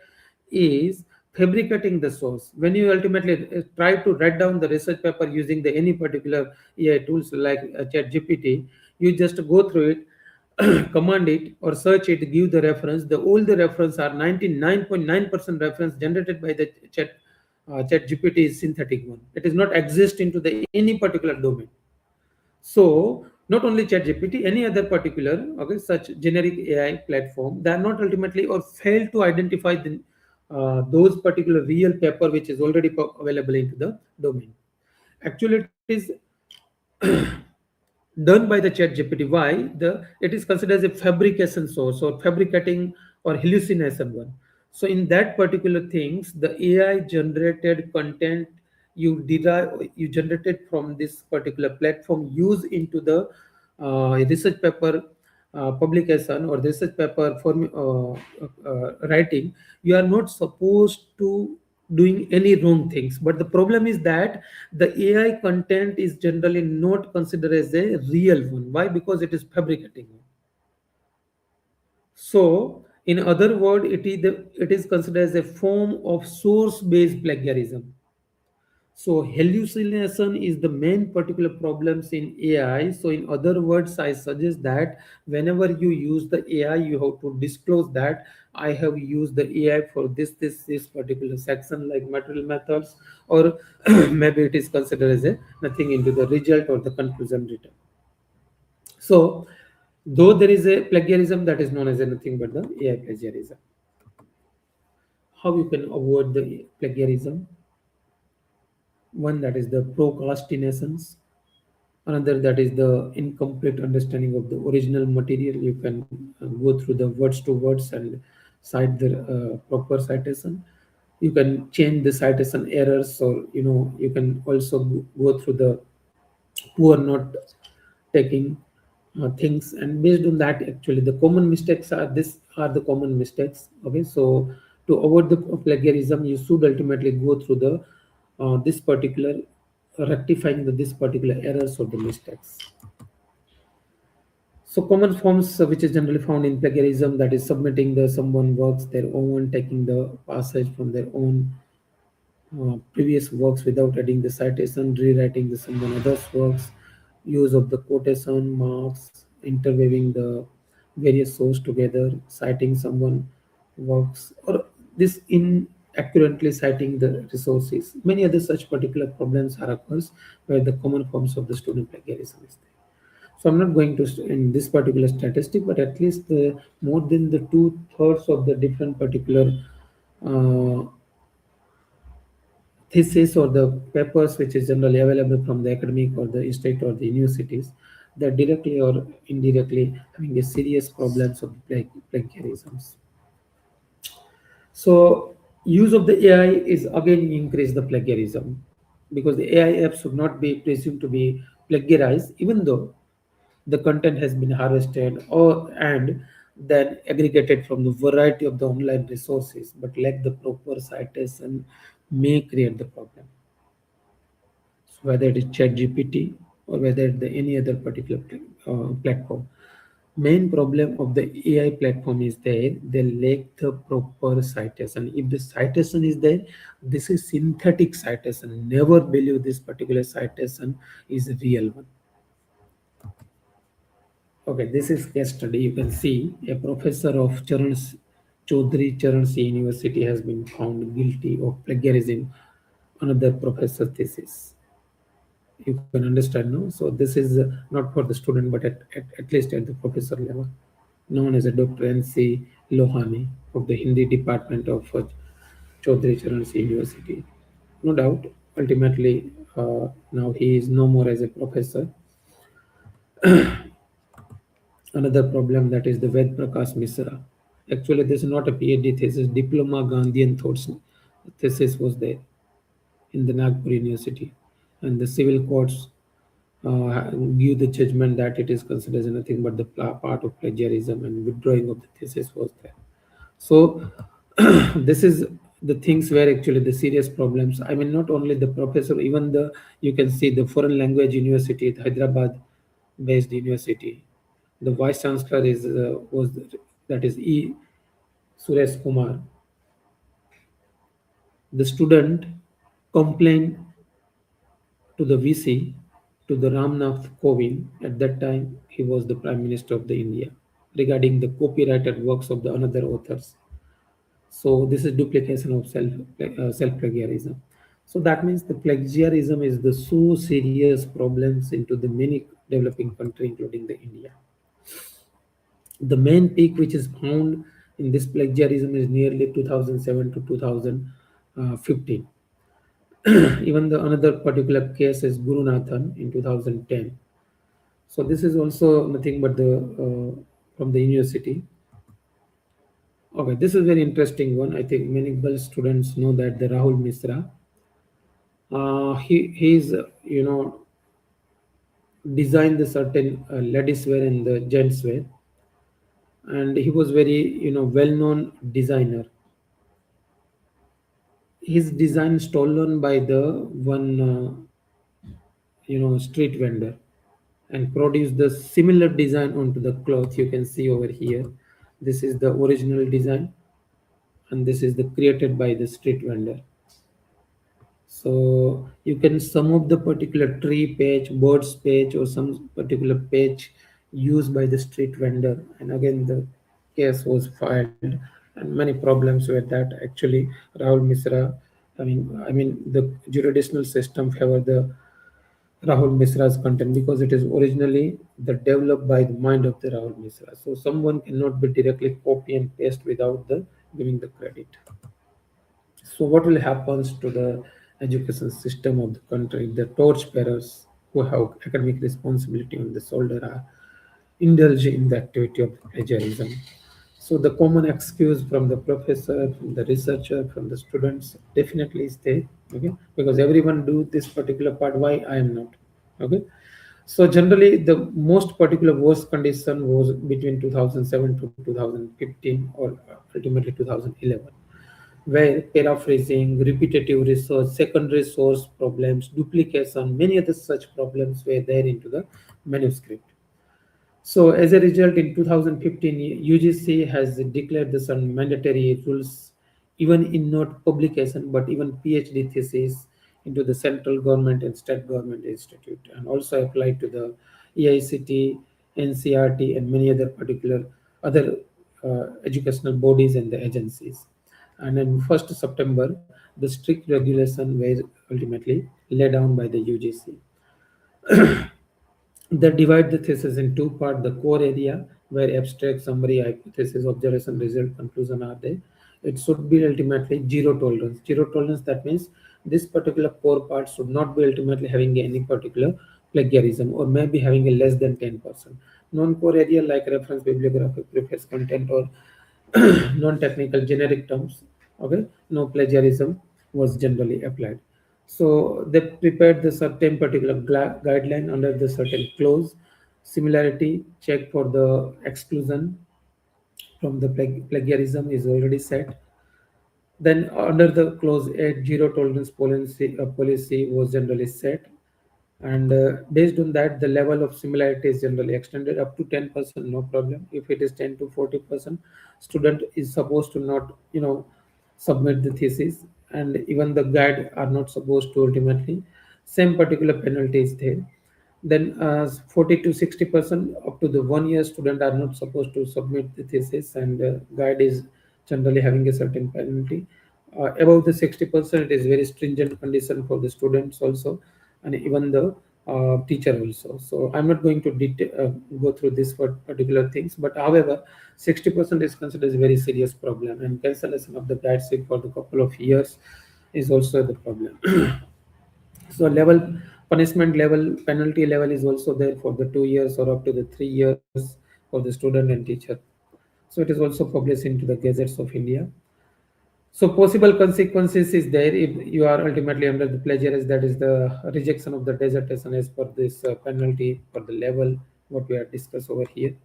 is fabricating the source. When you ultimately try to write down the research paper using the any particular AI tools like ChatGPT, you just go through it, command it or search it, give the reference. The all the reference are 99.9% reference generated by the chat GPT is synthetic one. It is not exist into the any particular domain. So not only ChatGPT, any other particular such generic AI platform, they are not ultimately or fail to identify those particular real paper which is already available into the domain. Actually, it is done by the ChatGPT. Why? It is considered as a fabrication source or fabricating or hallucination one. So in that particular things, the AI generated content you generated from this particular platform use into the research paper publication or research paper form writing. You are not supposed to doing any wrong things, but the problem is that the AI content is generally not considered as a real one. Why? Because it is fabricating. So in other words, it is considered as a form of source based plagiarism. So hallucination is the main particular problems in AI. So in other words, I suggest that whenever you use the AI, you have to disclose that I have used the AI for this particular section, like material methods, or maybe it is considered as a nothing into the result or the conclusion written. So though there is a plagiarism, that is known as a nothing but the AI plagiarism. How you can avoid the plagiarism? One, that is the procrastinations. Another, that is the incomplete understanding of the original material. You can go through the words to words and cite the proper citation. You can change the citation errors, or you can also go through the poor note taking things, and based on that, actually the common mistakes are this are the common mistakes. Okay, so to avoid the plagiarism, you should ultimately go through the this particular rectifying this particular errors or the mistakes. So common forms which is generally found in plagiarism, that is submitting the someone works their own, taking the passage from their own previous works without adding the citation, rewriting the someone other's works, use of the quotation marks, interweaving the various source together, citing someone works, or this inaccurately citing the resources. Many other such particular problems are occurs where the common forms of the student plagiarism is there. So I'm not going to in this particular statistic, but at least more than the two-thirds of the different particular uh, thesis or the papers which is generally available from the academic or the institute or the universities, that directly or indirectly having a serious problems of plagiarisms. So use of the AI is again increase the plagiarism, because the AI apps should not be presumed to be plagiarized, even though the content has been harvested or and then aggregated from the variety of the online resources, but lack the proper citation may create the problem. So whether it is ChatGPT or whether the any other particular platform. Main problem of the AI platform is there, they lack the proper citation. If the citation is there, this is synthetic citation. Never believe this particular citation is a real one. Okay, this is case study. You can see a professor of Chaudhary Charan Singh University has been found guilty of plagiarism another professor thesis. You can understand, no? So this is not for the student, but at least at the professor level, known as a Dr. N.C. Lohani of the Hindi department of Chaudhary Charan Singh University. No doubt, ultimately, now he is no more as a professor. Another problem, that is the Ved Prakash Misra. Actually, this is not a PhD thesis, diploma Gandhian thoughts thesis was there in the Nagpur University, and the civil courts give the judgment that it is considered as nothing but the part of plagiarism, and withdrawing of the thesis was there. So this is the things where actually the serious problems. I mean, not only the professor, even the you can see the foreign language university, the Hyderabad-based university. The vice chancellor is was that is E. Suresh Kumar. The student complained to the VC, to the Ramnath Kovind. At that time, he was the Prime Minister of the India, regarding the copyrighted works of the another authors. So this is duplication of self plagiarism. So that means the plagiarism is the so serious problems into the many developing country, including the India. The main peak which is found in this plagiarism is nearly 2007 to 2015. Even the another particular case is Guru Nathan in 2010. So this is also nothing but the from the university. Okay, this is very interesting one. I think many girls students know that the Rahul Misra. He's designed the certain ladies wear and the gents wear, and he was very well known designer. His design stolen by the one street vendor, and produce the similar design onto the cloth. You can see over here, this is the original design, and this is the created by the street vendor. So you can sum up the particular tree page, birds page, or some particular page used by the street vendor. And again, the case was filed, and many problems were that actually Rahul Misra. I mean, the jurisdictional system favor the Rahul Misra's content because it is originally the developed by the mind of the Rahul Misra. So someone cannot be directly copy and paste without the giving the credit. So what will happen to the education system of the country? The torchbearers who have academic responsibility on the shoulder are indulge in the activity of plagiarism. So the common excuse from the professor, from the researcher, from the students definitely is there. Okay, because everyone do this particular part. Why I am not? Okay. So generally, the most particular worst condition was between 2007 to 2015, or ultimately 2011, where paraphrasing, repetitive research, secondary source problems, duplication, many other such problems were there into the manuscript. So as a result, in 2015, UGC has declared the some mandatory rules, even in not publication, but even PhD thesis into the central government and state government institute, and also applied to the EICT, NCRT, and many other particular other educational bodies and the agencies. And on 1st September, the strict regulation were ultimately laid down by the UGC. They divide the thesis in two parts: the core area, where abstract, summary, hypothesis, observation, result, conclusion are there. It should be ultimately zero tolerance. Zero tolerance, that means this particular core part should not be ultimately having any particular plagiarism, or maybe having a less than 10%. Non-core area like reference, bibliography, preface, content, or non-technical generic terms, okay, no plagiarism was generally applied. So they prepared the certain particular guideline under the certain clause. Similarity check for the exclusion from the plagiarism is already set. Then under the clause 8, zero tolerance policy was generally set, and based on that, the level of similarity is generally extended up to 10%, no problem. If it is 10 to 40%, student is supposed to not, submit the thesis, and even the guide are not supposed to ultimately. Same particular penalty is there. Then 40 to 60% up to the 1 year student are not supposed to submit the thesis, and guide is generally having a certain penalty. Above the 60%, it is very stringent condition for the students also, and even the teacher also. So I'm not going to go through this particular things, but however, 60% is considered as a very serious problem, and cancellation of the guideship for the couple of years is also the problem. So level punishment level penalty level is also there for the 2 years or up to the 3 years for the student and teacher. So it is also published into the gazettes of India. So possible consequences is there if you are ultimately under the plagiarism, that is the rejection of the dissertation as per this penalty for the level what we have discussed over here.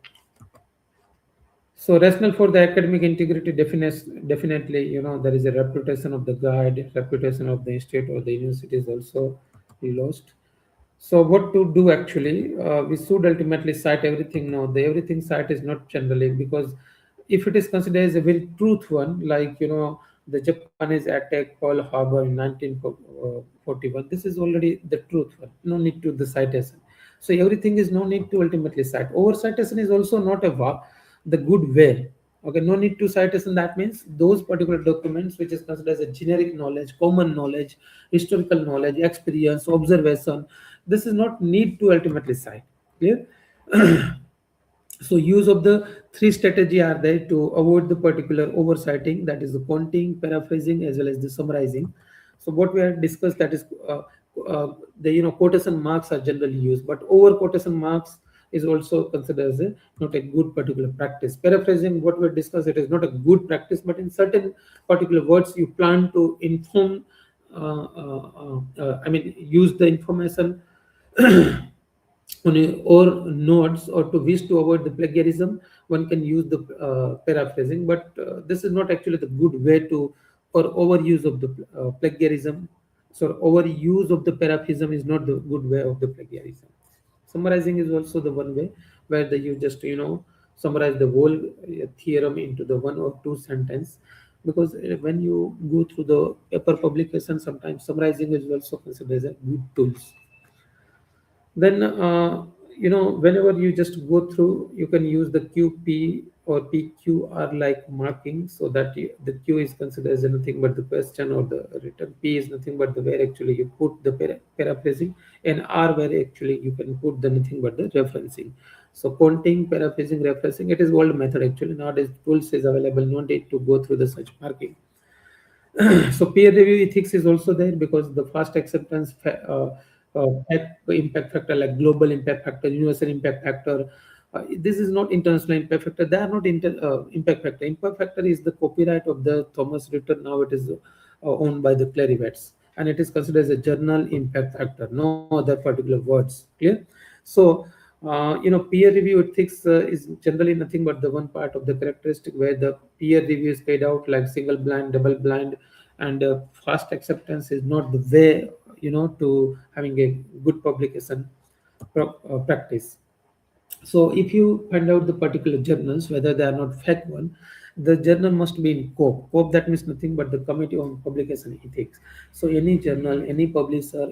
So rationale for the academic integrity definitely, there is a reputation of the guide, reputation of the institute or the university is also lost. So what to do actually? We should ultimately cite everything now. The everything cite is not generally, because if it is considered as a very truth one, like the Japanese attack Pearl Harbor in 1941, this is already the truth one. No need to the citation. So everything is no need to ultimately cite. Over citation is also not a the good way. Okay, no need to citation. That means those particular documents which is considered as a generic knowledge, common knowledge, historical knowledge, experience, observation. This is not need to ultimately cite. Clear? So use of the three strategy are there to avoid the particular oversighting, that is the counting, paraphrasing, as well as the summarizing. So what we have discussed, that is the quotation marks are generally used, but over quotation marks is also considered as a not a good particular practice. Paraphrasing, what we discussed, it is not a good practice, but in certain particular words you plan to inform, use the information or notes, or to wish to avoid the plagiarism, one can use the paraphrasing, but this is not actually the good way to, or overuse of the plagiarism. So overuse of the paraphrasing is not the good way of the plagiarism. Summarizing is also the one way where you just summarize the whole theorem into the one or two sentence. because when you go through the paper publication, sometimes summarizing is also considered as a good tools. Then whenever you just go through, you can use the QP or PQR like marking, so that the Q is considered as nothing but the question or the written. P is nothing but the where actually you put the paraphrasing, and R where actually you can put the nothing but the referencing. So counting, paraphrasing, referencing, it is old method actually. Nowadays tools is available, no need to go through the such marking. So peer review ethics is also there, because the fast acceptance impact factor, like global impact factor, universal impact factor. This is not international impact factor. They are not impact factor. Impact factor is the copyright of the Thomas Ritter. Now it is owned by the Clarivate, and it is considered as a journal impact factor. No other particular words. Clear? So peer review ethics is generally nothing but the one part of the characteristic where the peer review is carried out like single blind, double blind, and fast acceptance is not the way to having a good publication practice. So if you find out the particular journals, whether they are not fake one, the journal must be in COPE. COPE, that means nothing but the Committee on Publication Ethics. So any journal, any publisher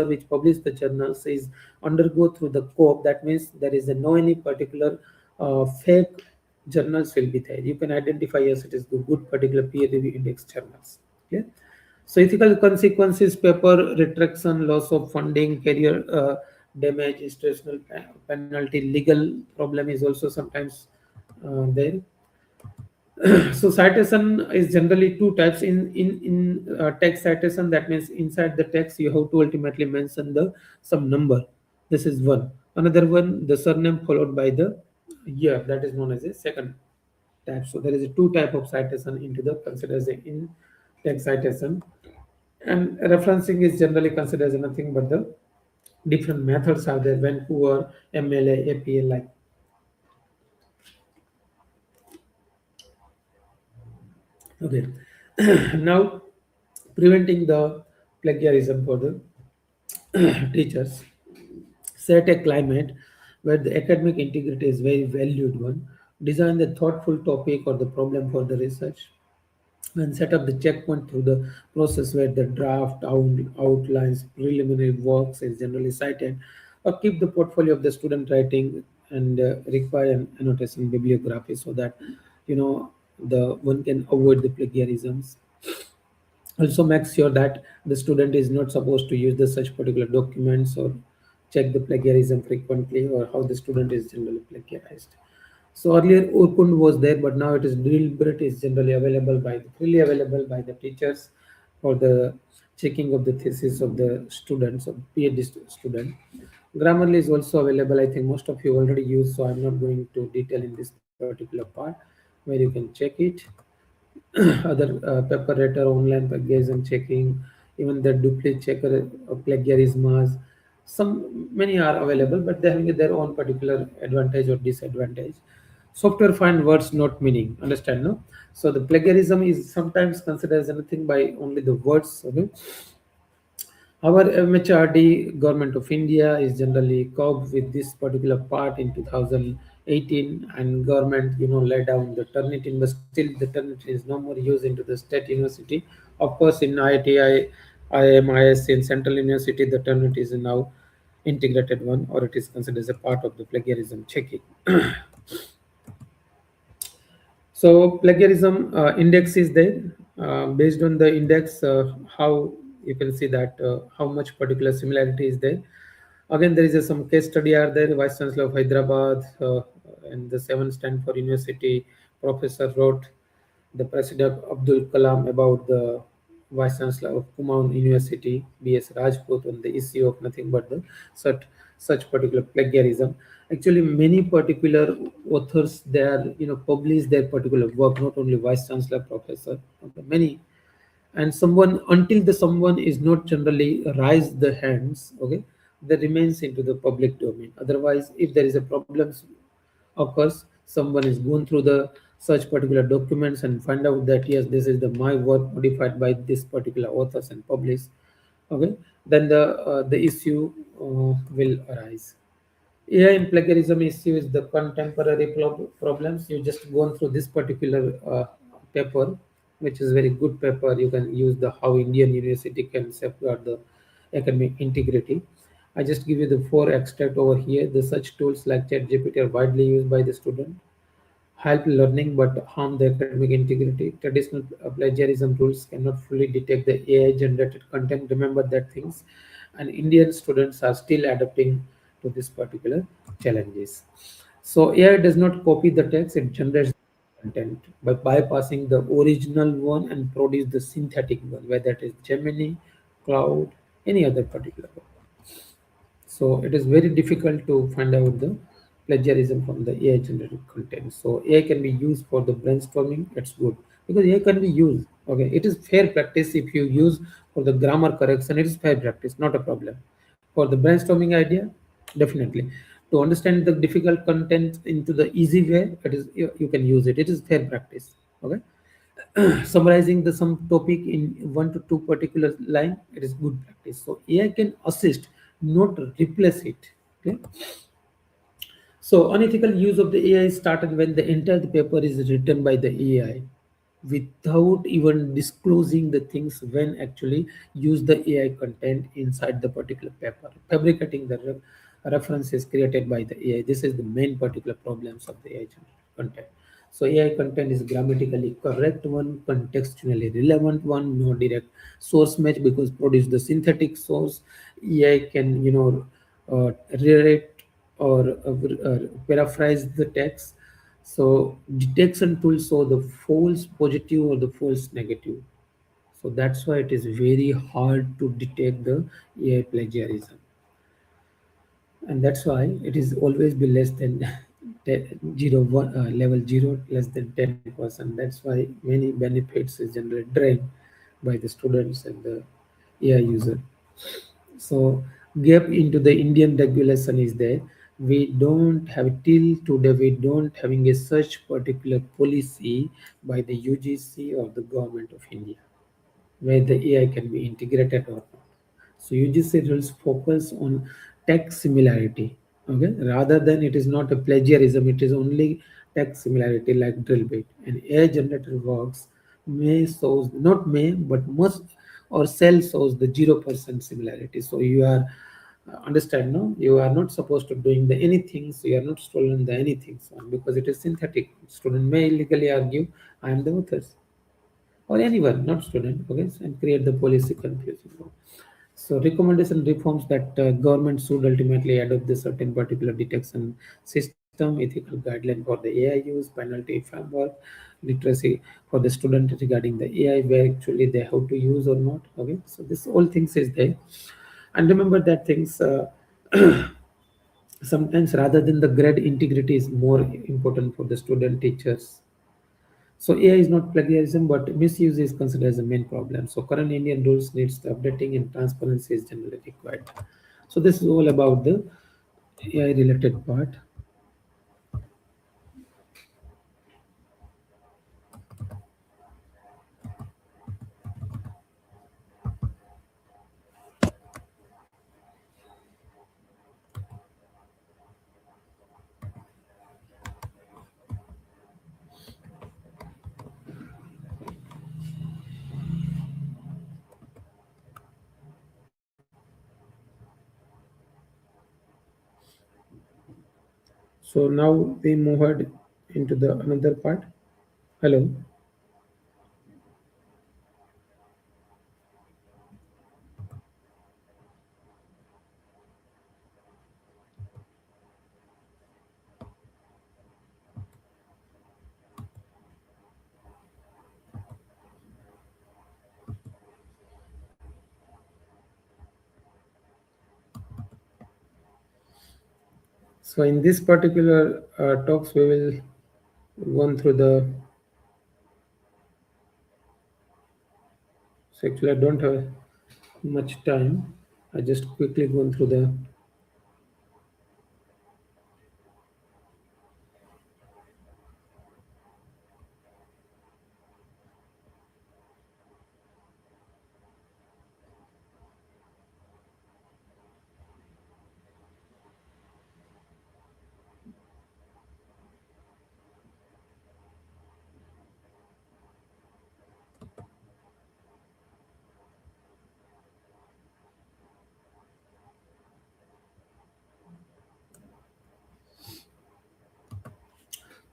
which publish the journals is undergo through the COPE. That means there is a no any particular fake journals will be there. You can identify as it is the good particular peer review index journals. Yeah. So ethical consequences, paper retraction, loss of funding, career damage, institutional penalty, legal problem is also sometimes there. So citation is generally two types. In text citation, that means inside the text you have to ultimately mention the some number. This is one. Another one, the surname followed by the year. That is known as a second type. So there is a two type of citation into the considered as a in text citation. And referencing is generally considered as nothing but the different methods are there: Vancouver, MLA, APA, like. Okay. Now, preventing the plagiarism for the teachers. Set a climate where the academic integrity is very valued one. Design the thoughtful topic or the problem for the research, and set up the checkpoint through the process where the draft outlines preliminary works is generally cited, or keep the portfolio of the student writing, and require an annotation bibliography, so that you know the one can avoid the plagiarisms. Also make sure that the student is not supposed to use the such particular documents, or check the plagiarism frequently, or how the student is generally plagiarized. So earlier Urkund was there, but now it is Drillbrit is generally available by freely available by the teachers for the checking of the thesis of the students of PhD student. Grammarly is also available. I think most of you already use, so I'm not going to detail in this particular part where you can check it. Other preparator online plagiarism checking, even the duplicate checker plagiarismas. Some many are available, but they have their own particular advantage or disadvantage. Software find words not meaning. Understand, no? So the plagiarism is sometimes considered as anything by only the words. Okay. Our MHRD, Government of India, is generally coped with this particular part in 2018, and government, laid down the Turnitin, but still the Turnitin is no more used into the state university. Of course, in IIT, IIM, ISC, in Central University, the Turnitin is now integrated one, or it is considered as a part of the plagiarism checking. So plagiarism index is there. Based on the index, how you can see that how much particular similarity is there. Again, there is some case study are there. Vice Chancellor of Hyderabad and the seven Stanford University professor wrote the President Abdul Kalam about the Vice Chancellor of Kumaon University, B.S. Rajput, on the issue of nothing but the such particular plagiarism. Actually, many particular authors there, publish their particular work, not only Vice Chancellor, Professor, okay, many. And someone, until the someone is not generally raise the hands, okay, that remains into the public domain. Otherwise, if there is a problem occurs, someone is going through the such particular documents and find out that yes, this is the my work modified by this particular authors and published, okay, then the issue will arise. AI in plagiarism issue is the contemporary problems. You just gone through this particular paper. which is very good paper. You can use the how Indian university can safeguard the academic integrity. I just give you the four extract over here. The such tools like ChatGPT are widely used by the student, help learning but harm the academic integrity. Traditional plagiarism rules cannot fully detect the AI generated content. Remember that things, and Indian students are still adapting to this particular challenges. So AI does not copy the text; it generates content by bypassing the original one and produce the synthetic one, whether it is Gemini, Cloud, any other particular one. So it is very difficult to find out the plagiarism from the AI generated content. So AI can be used for the brainstorming. It's good because AI can be used. Okay, it is fair practice if you use for the grammar correction. It is fair practice, not a problem. For the brainstorming idea, definitely. To understand the difficult content into the easy way, it is you can use it. It is fair practice. Okay, summarizing the some topic in one to two particular line, it is good practice. So AI can assist, not replace it. Okay, so unethical use of the AI started when the entire paper is written by the AI without even disclosing the things when actually use the AI content inside the particular paper, fabricating the references created by the AI. This is the main particular problems of the AI content. So AI content is grammatically correct one, contextually relevant one, no direct source match because produce the synthetic source. AI can rewrite or paraphrase the text. So detection tools show the false positive or the false negative. So that's why it is very hard to detect the AI plagiarism, and that's why it is always be less than 0 1 level 0 less than 10%. That's why many benefits is generally drained by the students and the AI user. So gap into the Indian regulation is there. We don't have till today. We don't having a such particular policy by the UGC or the government of India where the AI can be integrated or not. So UGC rules focus on text similarity, okay, rather than it is not a plagiarism. It is only text similarity like drill bit. And AI generated works may shows not may but must or shall shows the 0% similarity. So you are understand no, you are not supposed to doing the anything. So you are not stolen the anything so because it is synthetic. Student may illegally argue I am the author or anyone, not student, okay, and create the policy confusion. So recommendation reforms that government should ultimately adopt the certain particular detection system, ethical guideline for the AI use, penalty framework, literacy for the student regarding the AI, where actually they have to use or not. Okay, so this all things is there, and remember that things. Sometimes rather than the grade integrity is more important for the student teachers. So AI is not plagiarism, but misuse is considered as a main problem. So current Indian rules needs the updating and transparency is generally required. So this is all about the AI related part. So now we move ahead into the another part. Hello. So in this particular talks, we will go through the. So actually, I don't have much time. I just quickly go through the.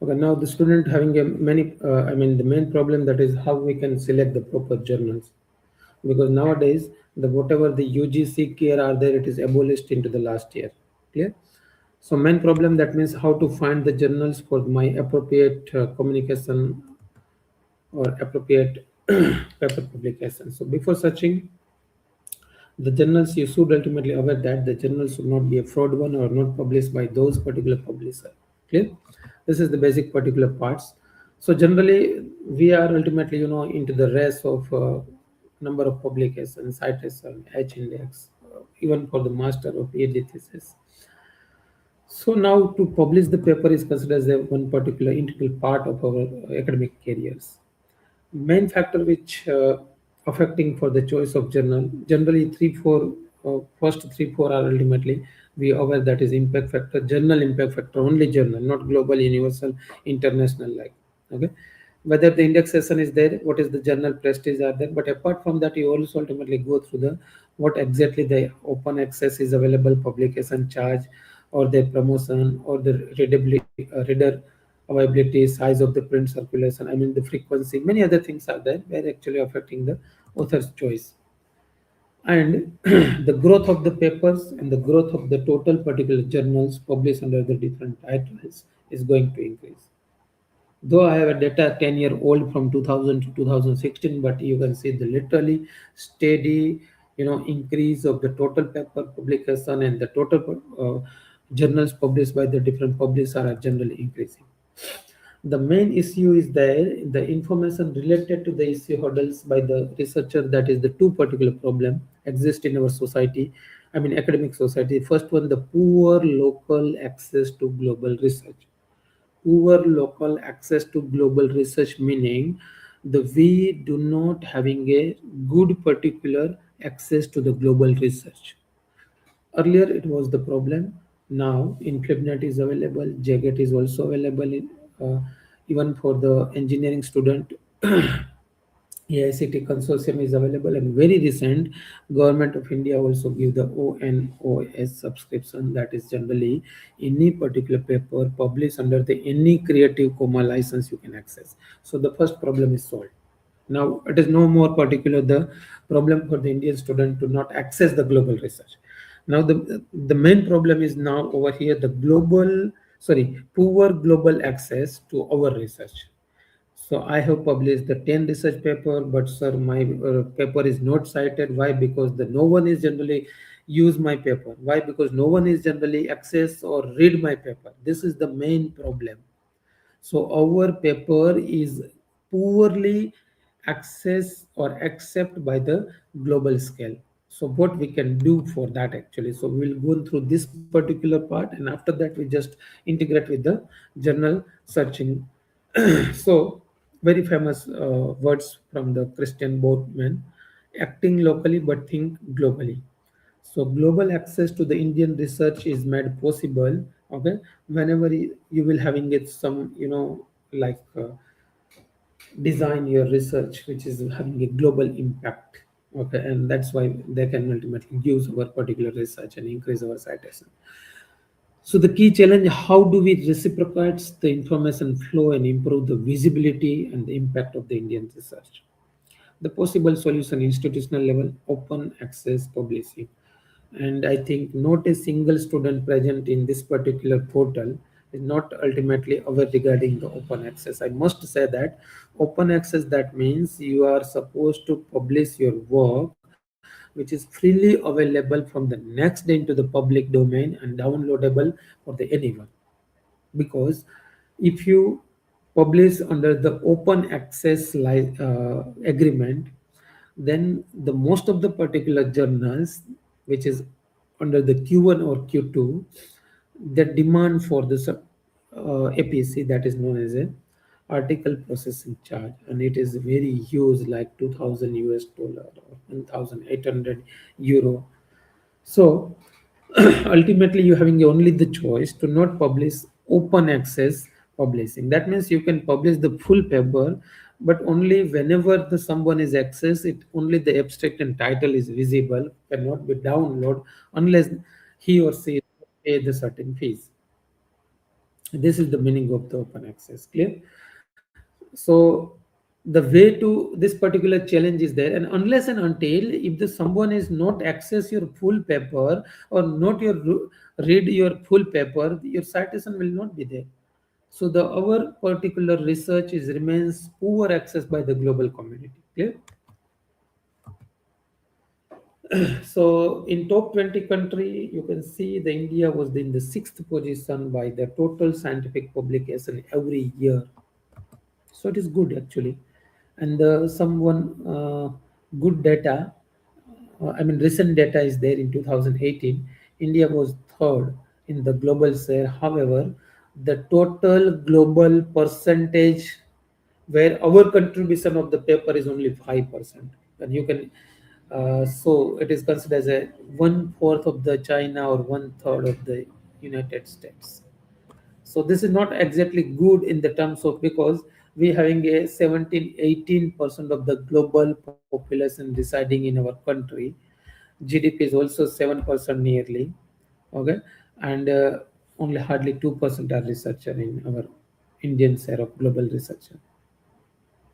Okay, now the student having a many, I mean, the main problem that is how we can select the proper journals, because nowadays the whatever the UGC care are there, it is abolished into the last year. Clear? So main problem that means how to find the journals for my appropriate communication or appropriate paper publication. So before searching the journals, you should ultimately aware that the journal should not be a fraud one or not published by those particular publisher. Clear? This is the basic particular parts. So generally, we are ultimately, into the race of number of publications, citation, H index, even for the master or PhD thesis. So now to publish the paper is considered as a one particular integral part of our academic careers. Main factor which affecting for the choice of journal, generally three four first three four are ultimately we aware that is impact factor, journal impact factor, only journal, not global, universal, international, like, okay, whether the indexation is there, what is the journal prestige are there. But apart from that, you also ultimately go through the what exactly the open access is available, publication charge, or their promotion, or the reader availability, size of the print circulation, I mean the frequency, many other things are there where actually affecting the author's choice. And the growth of the papers and the growth of the total particular journals published under the different titles is going to increase. Though I have a data 10-year old from 2000 to 2016, but you can see the literally steady, increase of the total paper publication and the total journals published by the different publishers are generally increasing. The main issue is there, the information related to the issue hurdles by the researcher, that is the two particular problem exist in our society, I mean academic society. First one, the poor local access to global research. Poor local access to global research meaning the we do not having a good particular access to the global research. Earlier it was the problem. Now InflibNet is available, JGET is also available in, even for the engineering student. AICT consortium is available, and very recent government of India also give the ONOS subscription, that is generally any particular paper published under the any creative comma license you can access. So the first problem is solved. Now it is no more particular the problem for the Indian student to not access the global research. Now the main problem is now over here the global, sorry, poor global access to our research. So I have published the 10 research paper, but sir, my paper is not cited. Why? Because the no one is generally use my paper. Why? Because no one is generally access or read my paper. This is the main problem. So our paper is poorly accessed or accepted by the global scale. So what we can do for that actually? So we'll go through this particular part, and after that we just integrate with the journal searching. So very famous words from the Christian Boatman: acting locally but think globally. So global access to the Indian research is made possible, okay, whenever you will having it some, like design your research which is having a global impact, okay, and that's why they can ultimately use our particular research and increase our citation. So the key challenge: how do we reciprocate the information flow and improve the visibility and the impact of the Indian research? The possible solution: institutional level, open access publishing. And I think not a single student present in this particular portal is not ultimately aware regarding the open access. I must say that open access, that means you are supposed to publish your work which is freely available from the next day into the public domain and downloadable for the anyone. Because if you publish under the open access agreement, then the most of the particular journals which is under the Q1 or Q2, the demand for this APC, that is known as a article processing charge, and it is very huge, like 2000 US dollar or 1800 euro. So ultimately, you having only the choice to not publish open access publishing. That means you can publish the full paper, but only whenever the someone is access it, only the abstract and title is visible, cannot be download unless he or she pay the certain fees. This is the meaning of the open access. Clear? So the way to this particular challenge is there, and unless and until if the someone is not access your full paper or not read your full paper, your citation will not be there. So the our particular research is remains poor access by the global community. Clear? So in top 20 country, you can see the India was in the sixth position by the total scientific publication every year. So it is good actually. And someone good data, I mean recent data is there in 2018. India was third in the global share. However, the total global percentage where our contribution of the paper is only 5%, and you can so it is considered as a one fourth of the China or one third of the United States. So this is not exactly good in the terms of, because we having a 17-18% of the global population residing in our country. GDP is also 7% nearly. Okay. And only hardly 2% are researcher in our Indian share of global researcher.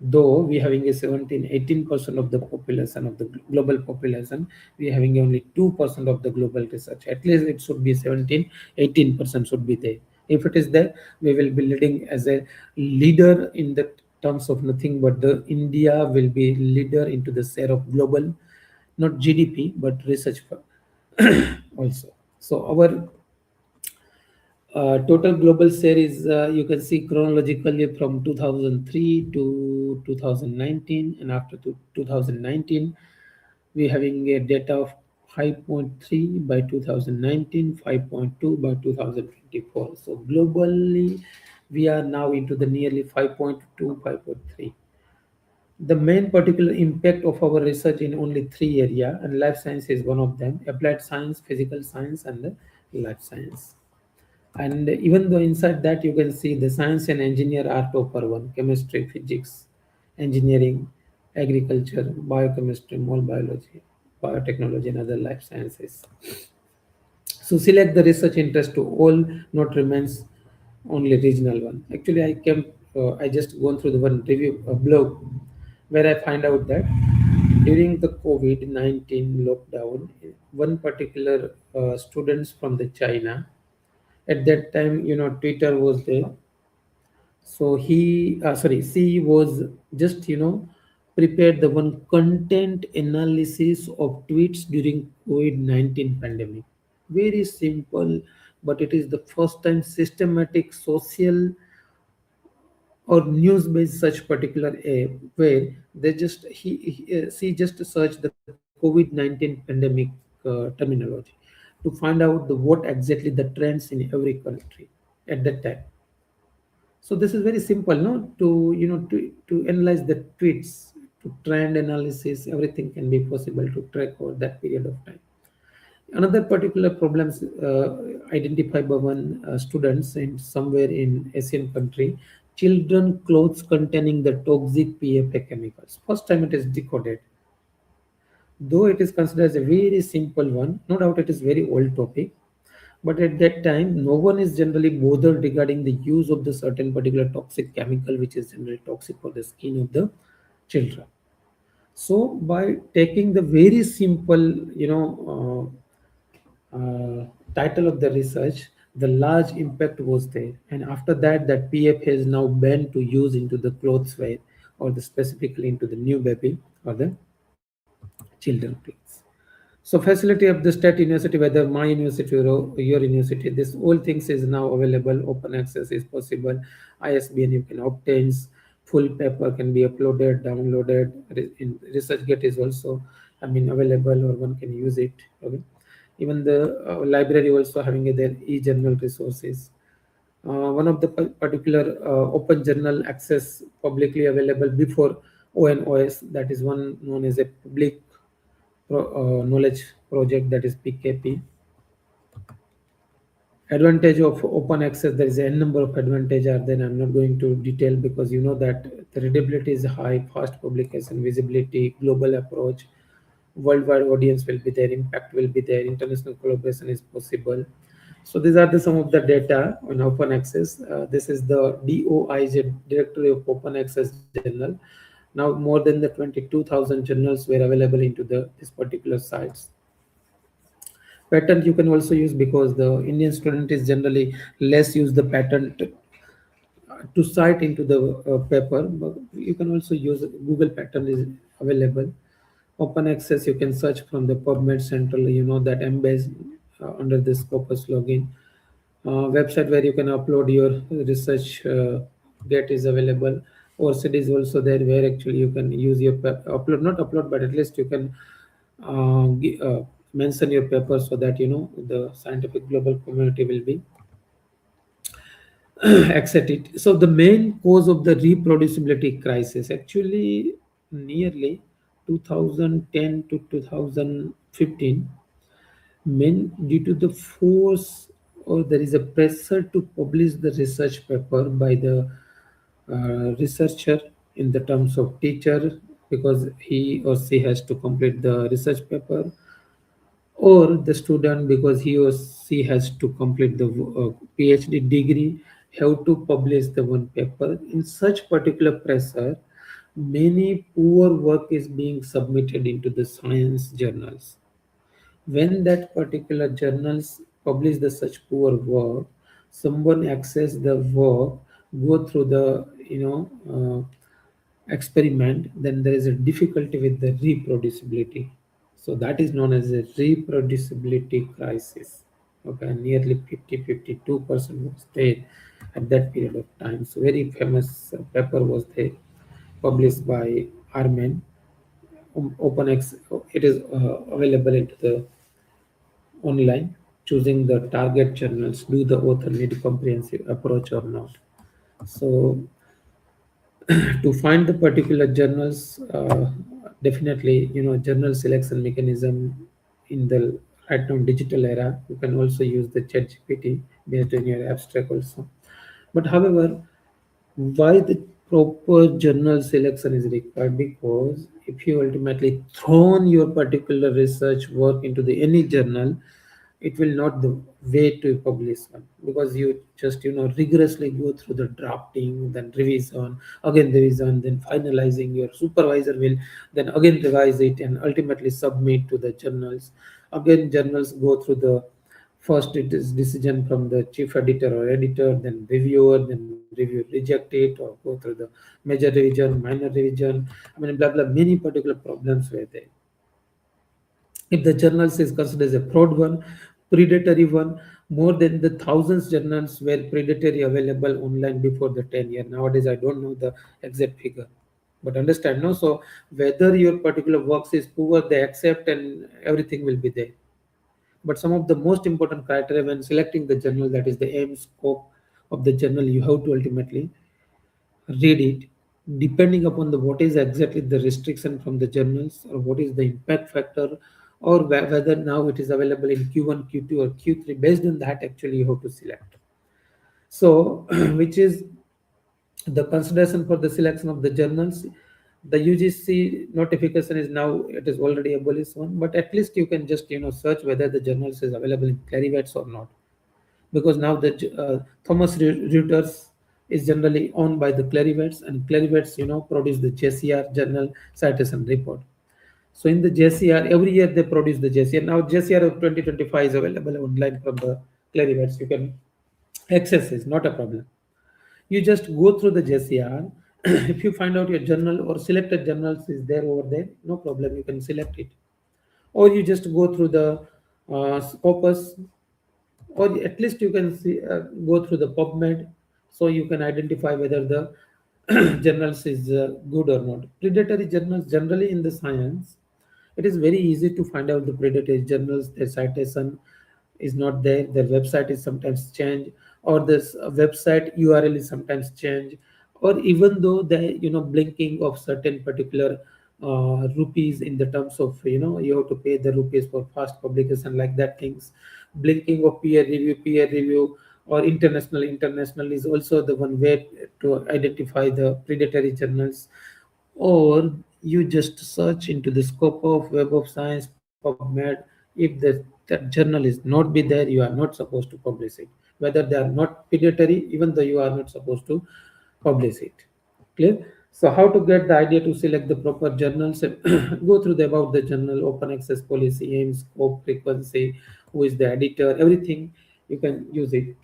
Though we having a 17-18% of the population of the global population, we having only 2% of the global research. At least it should be 17-18% should be there. If it is there, we will be leading as a leader in the terms of nothing but the India will be leader into the share of global, not GDP but research also. So our total global share is, you can see chronologically from 2003 to 2019, and after 2019, we having a data of 5.3 by 2019, 5.2 by 2024. So globally, we are now into the nearly 5.2, 5.3. The main particular impact of our research in only three area, and life science is one of them: applied science, physical science, and the life science. And even though inside that you can see the science and engineer are topper one: chemistry, physics, engineering, agriculture, biochemistry, mole biology, biotechnology, and other life sciences. So select the research interest to all, not remains only regional one. Actually I just gone through the one review blog where I find out that during the COVID-19 lockdown, one particular students from the China, at that time, Twitter was there. So she was just, prepared the one content analysis of tweets during COVID-19 pandemic. Very simple, but it is the first time systematic social or news based such particular app where they just she just searched the COVID-19 pandemic terminology to find out the what exactly the trends in every country at that time. So this is very simple, no, to analyze the tweets, to trend analysis, everything can be possible to track over that period of time. Another particular problems identified by one students in somewhere in Asian country: children clothes containing the toxic PFA chemicals. First time it is decoded. Though it is considered as a very simple one, no doubt it is very old topic, but at that time no one is generally bothered regarding the use of the certain particular toxic chemical which is generally toxic for the skin of the children. So by taking the very simple, title of the research, the large impact was there. And after that, that PFA is now banned to use into the clothes wear, or the specifically into the new baby or the children clothes. So facility of the state university, whether my university or your university, this all things is now available. Open access is possible. ISBN you can obtain. Full paper can be uploaded, downloaded. In ResearchGate is also, I mean, available, or one can use it. Okay. Even the library also having their e-journal resources. One of the particular open journal access publicly available before ONOS, that is one known as a public knowledge project, that is PKP. Advantage of open access, there is a n number of advantage are there. I'm not going to detail because you know that the readability is high, fast publication, visibility, global approach, worldwide audience will be there, impact will be there, international collaboration is possible. So these are the some of the data on open access. This is the DOIJ directory of open access journal. Now more than the 22,000 journals were available into the this particular sites. Patent you can also use because the Indian student is generally less use the patent to cite into the paper, but you can also use Google pattern is available. Open access you can search from the PubMed Central, that embeds under the Scopus login. Website where you can upload your research get is available. ORCID is also there where actually you can use your upload, not upload, but at least you can mention your paper so that the scientific global community will be accept it. So the main cause of the reproducibility crisis actually nearly 2010 to 2015, men due to the force or there is a pressure to publish the research paper by the researcher in the terms of teacher, because he or she has to complete the research paper, or the student because he or she has to complete the PhD degree, have to publish the one paper. In such particular pressure, many poor work is being submitted into the science journals. When that particular journals publish the such poor work, someone access the work, go through the experiment, then there is a difficulty with the reproducibility. So that is known as a reproducibility crisis. Okay, nearly 50-52% was there at that period of time. So very famous paper was there, published by Armen. OpenX, it is available into the online. Choosing the target journals, do the author need comprehensive approach or not? So to find the particular journals, definitely journal selection mechanism in the right now digital era, you can also use the ChatGPT based on your abstract also. But however, why the proper journal selection is required? Because if you ultimately thrown your particular research work into the any journal, it will not the way to publish one, because you just rigorously go through the drafting, then revision, then finalizing. Your supervisor will then again revise it and ultimately submit to the journals. Again, journals go through the first it is decision from the chief editor or editor, then reviewer, then review reject it or go through the major revision, minor revision. I mean, blah blah. Many particular problems were there. If the journals is considered as a fraud one, predatory one, more than the thousands journals were predatory available online before the 10 year. Nowadays, I don't know the exact figure. But understand, no? So whether your particular works is poor, they accept and everything will be there. But some of the most important criteria when selecting the journal, that is the aim scope of the journal, you have to ultimately read it, depending upon the what is exactly the restriction from the journals, or what is the impact factor, or whether now it is available in Q1, Q2 or Q3. Based on that, actually you have to select. So which is the consideration for the selection of the journals. The UGC notification is now, it is already abolished one, but at least you can just search whether the journals is available in Clarivate or not, because now the Thomas Reuters is generally owned by the Clarivate, and Clarivate produce the JCR, Journal Citation Report. So in the JCR, every year they produce the JCR. Now JCR of 2025 is available online from the Clarivate. You can access it, not a problem. You just go through the JCR. If you find out your journal or selected journals is there over there, no problem, you can select it. Or you just go through the Scopus, or at least you can see, go through the PubMed, so you can identify whether the journals is good or not. Predatory journals, generally in the science, it is very easy to find out the predatory journals. Their citation is not there, their website is sometimes changed, or this website URL is sometimes changed, or even though the blinking of certain particular rupees in the terms of you have to pay the rupees for fast publication, like that things. Blinking of peer review or international is also the one way to identify the predatory journals. Or you just search into the scope of Web of Science, PubMed, If that journal is not be there, you are not supposed to publish it. Whether they are not predatory, even though you are not supposed to publish it. Clear? So how to get the idea to select the proper journals? Go through the about the journal, open access policy, aim, scope, frequency, who is the editor, everything you can use it.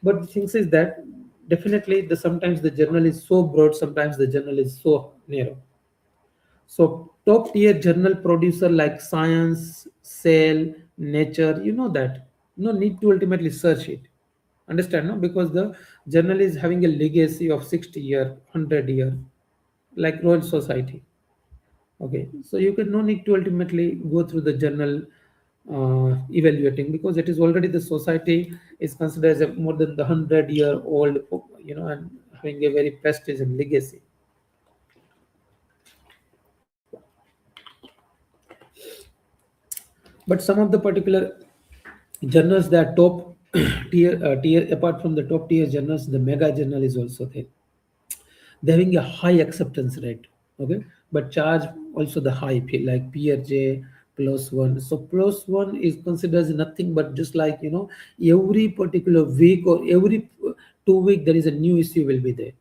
But the thing is that definitely the sometimes the journal is so broad, sometimes the journal is so narrow. So top tier journal producer like Science, Cell, Nature, you know that. No need to ultimately search it. Understand, no? Because the journal is having a legacy of 60 year, 100 year, like Royal Society. Okay, so you can no need to ultimately go through the journal evaluating, because it is already the society is considered as a more than the 100-year old, and having a very prestige and legacy. But some of the particular journals that are top tier, apart from the top tier journals, the mega journal is also there. They're having a high acceptance rate. Okay, but charge also the high fee, like PRJ plus one. So plus one is considered as nothing but just like every particular week or every 2 week there is a new issue will be there.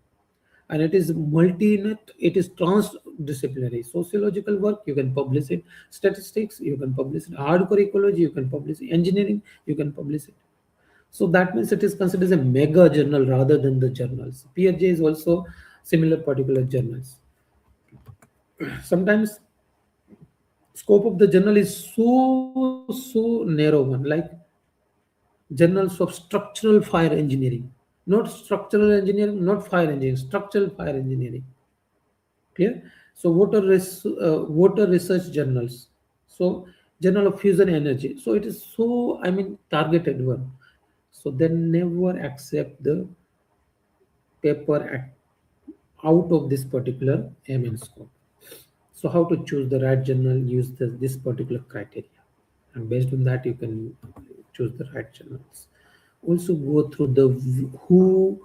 And it is multi-net, it is transdisciplinary. Sociological work, you can publish it. Statistics, you can publish it. Hardcore ecology, you can publish it. Engineering, you can publish it. So that means it is considered as a mega journal rather than the journals. PRJ is also similar particular journals. Sometimes scope of the journal is so narrow one, like journals of structural fire engineering, not structural engineering, not fire engineering, structural fire engineering. Clear? So water research journals. So journal of fusion energy. So it is so, I mean, targeted one. So they never accept the paper out of this particular MN scope. So how to choose the right journal? Use this particular criteria, and based on that you can choose the right journals. Also go through the who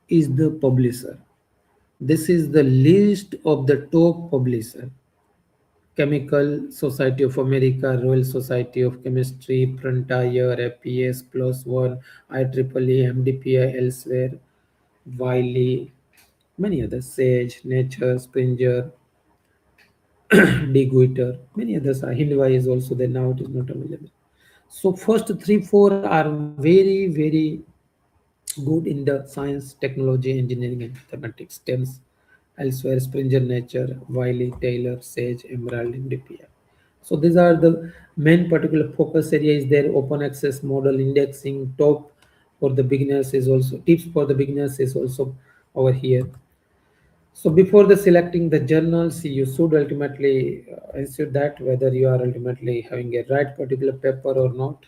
is the publisher. This is the list of the top publisher. Chemical Society of America, Royal Society of Chemistry, Frontier, APS, Plus One, IEEE, MDPI, elsewhere, Wiley, many others, Sage, Nature, Springer, Deguiter, many others are. Hindway is also there now, it is not available. So first three, four are very good in the science, technology, engineering, and mathematics stems. Elsewhere, Springer, Nature, Wiley, Taylor, Sage, Emerald, and DPI. So these are the main particular focus area is there. Open access model indexing, top for the beginners is also, tips for the beginners is also over here. So before the selecting the journals, you should ultimately ensure that whether you are ultimately having a right particular paper or not,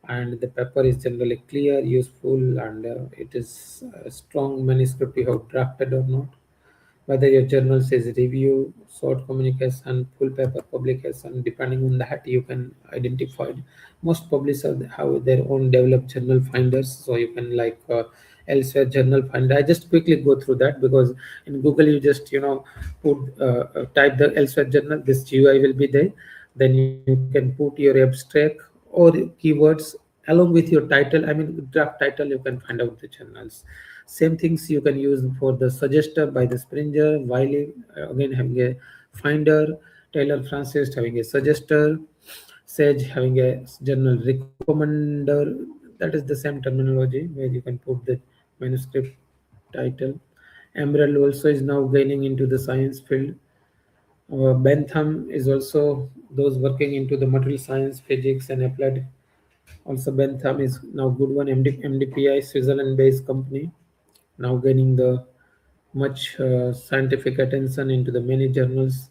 and the paper is generally clear, useful, and it is a strong manuscript you have drafted or not. Whether your journal says review, short communication, full paper publication, depending on that, you can identify. Most publishers have their own developed journal finders, so you can like elsewhere journal finder. I just quickly go through that because in Google you just put type the elsewhere journal, this GUI will be there. Then you can put your abstract or keywords along with your title, I mean draft title, you can find out the journals. Same things you can use for the suggester by the Springer, Wiley again having a finder, Taylor Francis having a suggester, Sage having a journal recommender. That is the same terminology where you can put the manuscript title. Emerald also is now gaining into the science field. Bentham is also those working into the material science, physics, and applied. Also, Bentham is now good one. MDPI, Switzerland-based company, now gaining the much scientific attention into the many journals.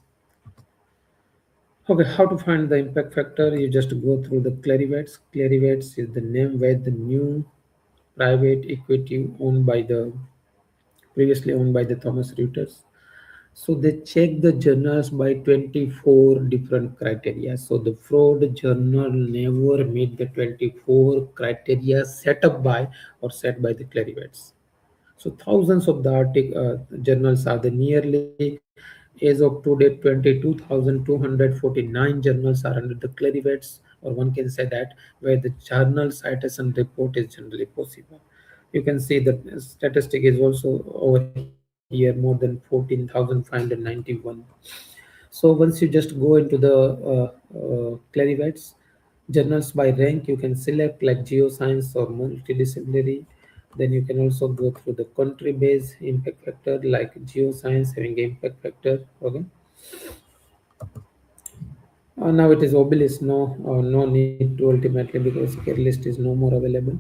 Okay, how to find the impact factor? You just go through the Clarivate. Clarivate is the name where the new private equity owned by the previously owned by the Thomas Reuters. So they check the journals by 24 different criteria. So the fraud journal never meet the 24 criteria set up by or set by the Clarivate. So thousands of the journals are the nearly as of today 22,249 journals are under the Clarivate or one can say that, where the journal citation report is generally possible. You can see that statistic is also over here more than 14,591. So once you just go into the Clarivates journals by rank, you can select like geoscience or multidisciplinary. Then you can also go through the country based impact factor, like geoscience having impact factor. Okay. Now it is obelisk, no need to ultimately, because care list is no more available.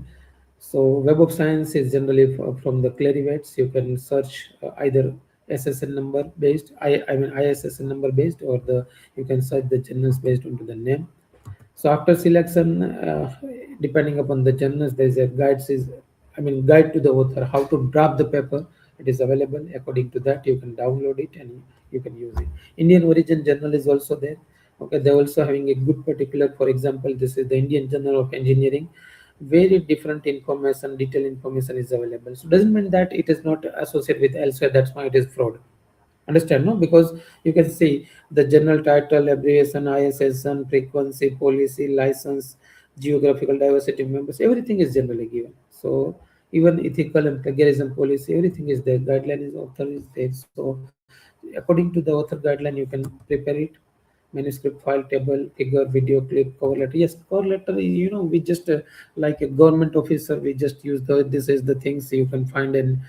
So Web of Science is generally from the Clarivates. You can search either SSN number based, I mean ISSN number based, or the you can search the journals based onto the name. So after selection, depending upon the journals, there is a guide to the author how to draft the paper. It is available. According to that, you can download it and you can use it. Indian Origin Journal is also there. Okay, they're also having a good particular. For example, this is the Indian Journal of Engineering. Very different information, detailed information is available. So doesn't mean that it is not associated with elsewhere. That's why it is fraud. Understand, no? Because you can see the general title, abbreviation, ISSN, frequency, policy, license, geographical diversity members, everything is generally given. So even ethical and plagiarism policy, everything is there. Guideline is author is there. So according to the author guideline, you can prepare it. Manuscript, file, table, figure, video clip, cover letter. Yes, cover letter, we just like a government officer, we just use this is the things you can find. And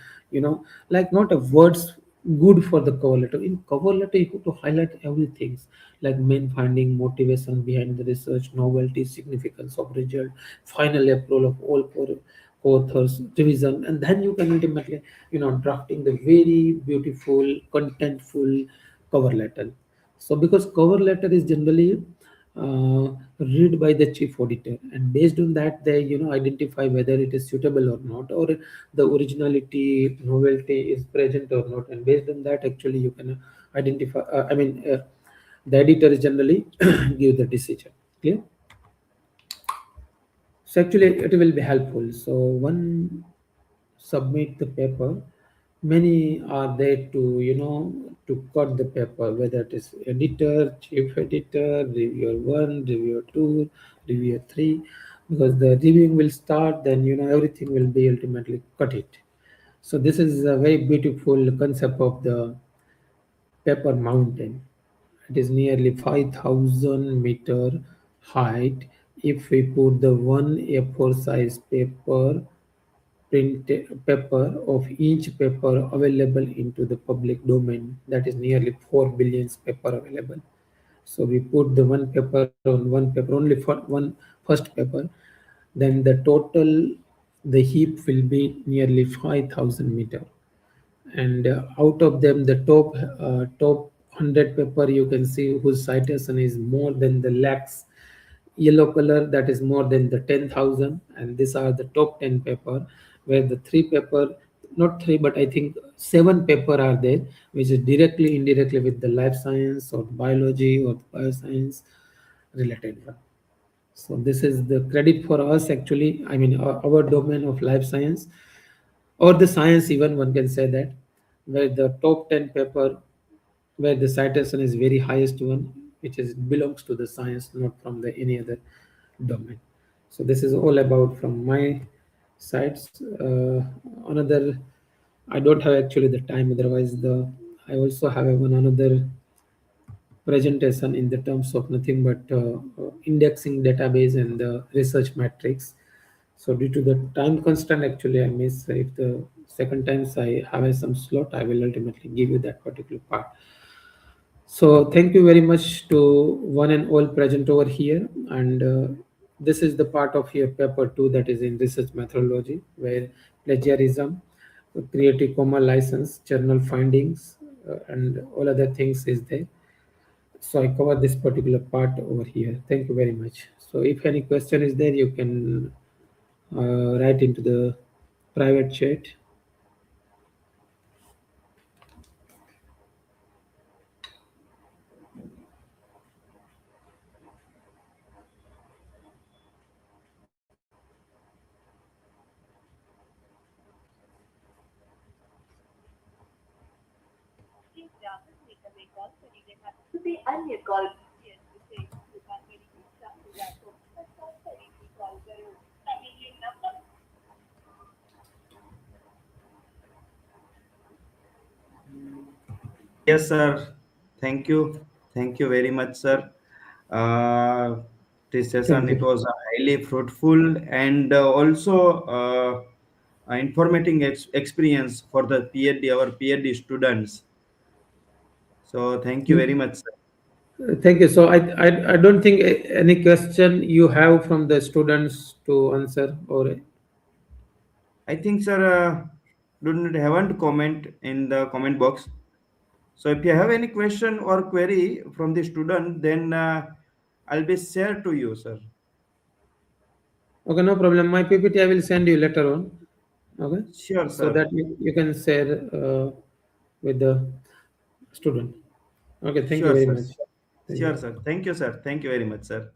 like not a words good for the cover letter. In cover letter you have to highlight everything, like main finding, motivation behind the research, novelty, significance of result, final approval of all authors, revision, and then you can ultimately drafting the very beautiful contentful cover letter. So because cover letter is generally read by the chief auditor, and based on that they identify whether it is suitable or not, or the originality, novelty is present or not, and based on that actually you can identify. The editor is generally give the decision. Clear? So actually it will be helpful. So one submit the paper, many are there to to cut the paper, whether it is editor, chief editor, reviewer 1, reviewer 2, reviewer 3. Because the reviewing will start, then everything will be ultimately cut it. So this is a very beautiful concept of the paper mountain. It is nearly 5,000-meter height. If we put the one A4 size print paper of each paper available into the public domain, that is nearly 4 billion paper available. So we put the one paper on one paper only for one first paper, then the total, the heap will be nearly 5,000 meter. And out of them, the top 100 paper, you can see whose citation is more than the lakhs. Yellow color, that is more than the 10,000. And these are the top 10 paper, where the three paper, not three but I think seven paper are there, which is directly indirectly with the life science or biology or bioscience related one. So this is the credit for us actually. I mean our domain of life science, or the science, even one can say that, where the top 10 paper, where the citation is very highest one, which is belongs to the science, not from the any other domain. So this is all about from my sides. Another, I don't have actually the time, otherwise the I also have one another presentation in the terms of nothing but indexing database and the research matrix. So due to the time constraint, actually I miss, if the second times I have some slot, I will ultimately give you that particular part. So thank you very much to one and all present over here. And this is the part of your paper 2, that is in research methodology, where plagiarism, creative commons license, journal findings, and all other things is there. So I cover this particular part over here. Thank you very much. So if any question is there, you can write into the private chat. Please make a call. To be on your call. Yes, sir. Thank you. Thank you very much, sir. Uh, this session Thank it you. was highly fruitful and also informative experience for the PhD, our PhD students. So thank you very Mm. much, sir. Thank you. So I don't think any question you have from the students to answer or I think, sir, don't haven't comment in the comment box. So if you have any question or query from the student, then I'll be share to you, sir. okay, no problem. My PPT I will send you later on. Okay, Sure, so sir. that you can share with the student. Okay, thank you Sure, very sir. much. Thank Sure, you. sir. Thank you, sir. Thank you very much, sir.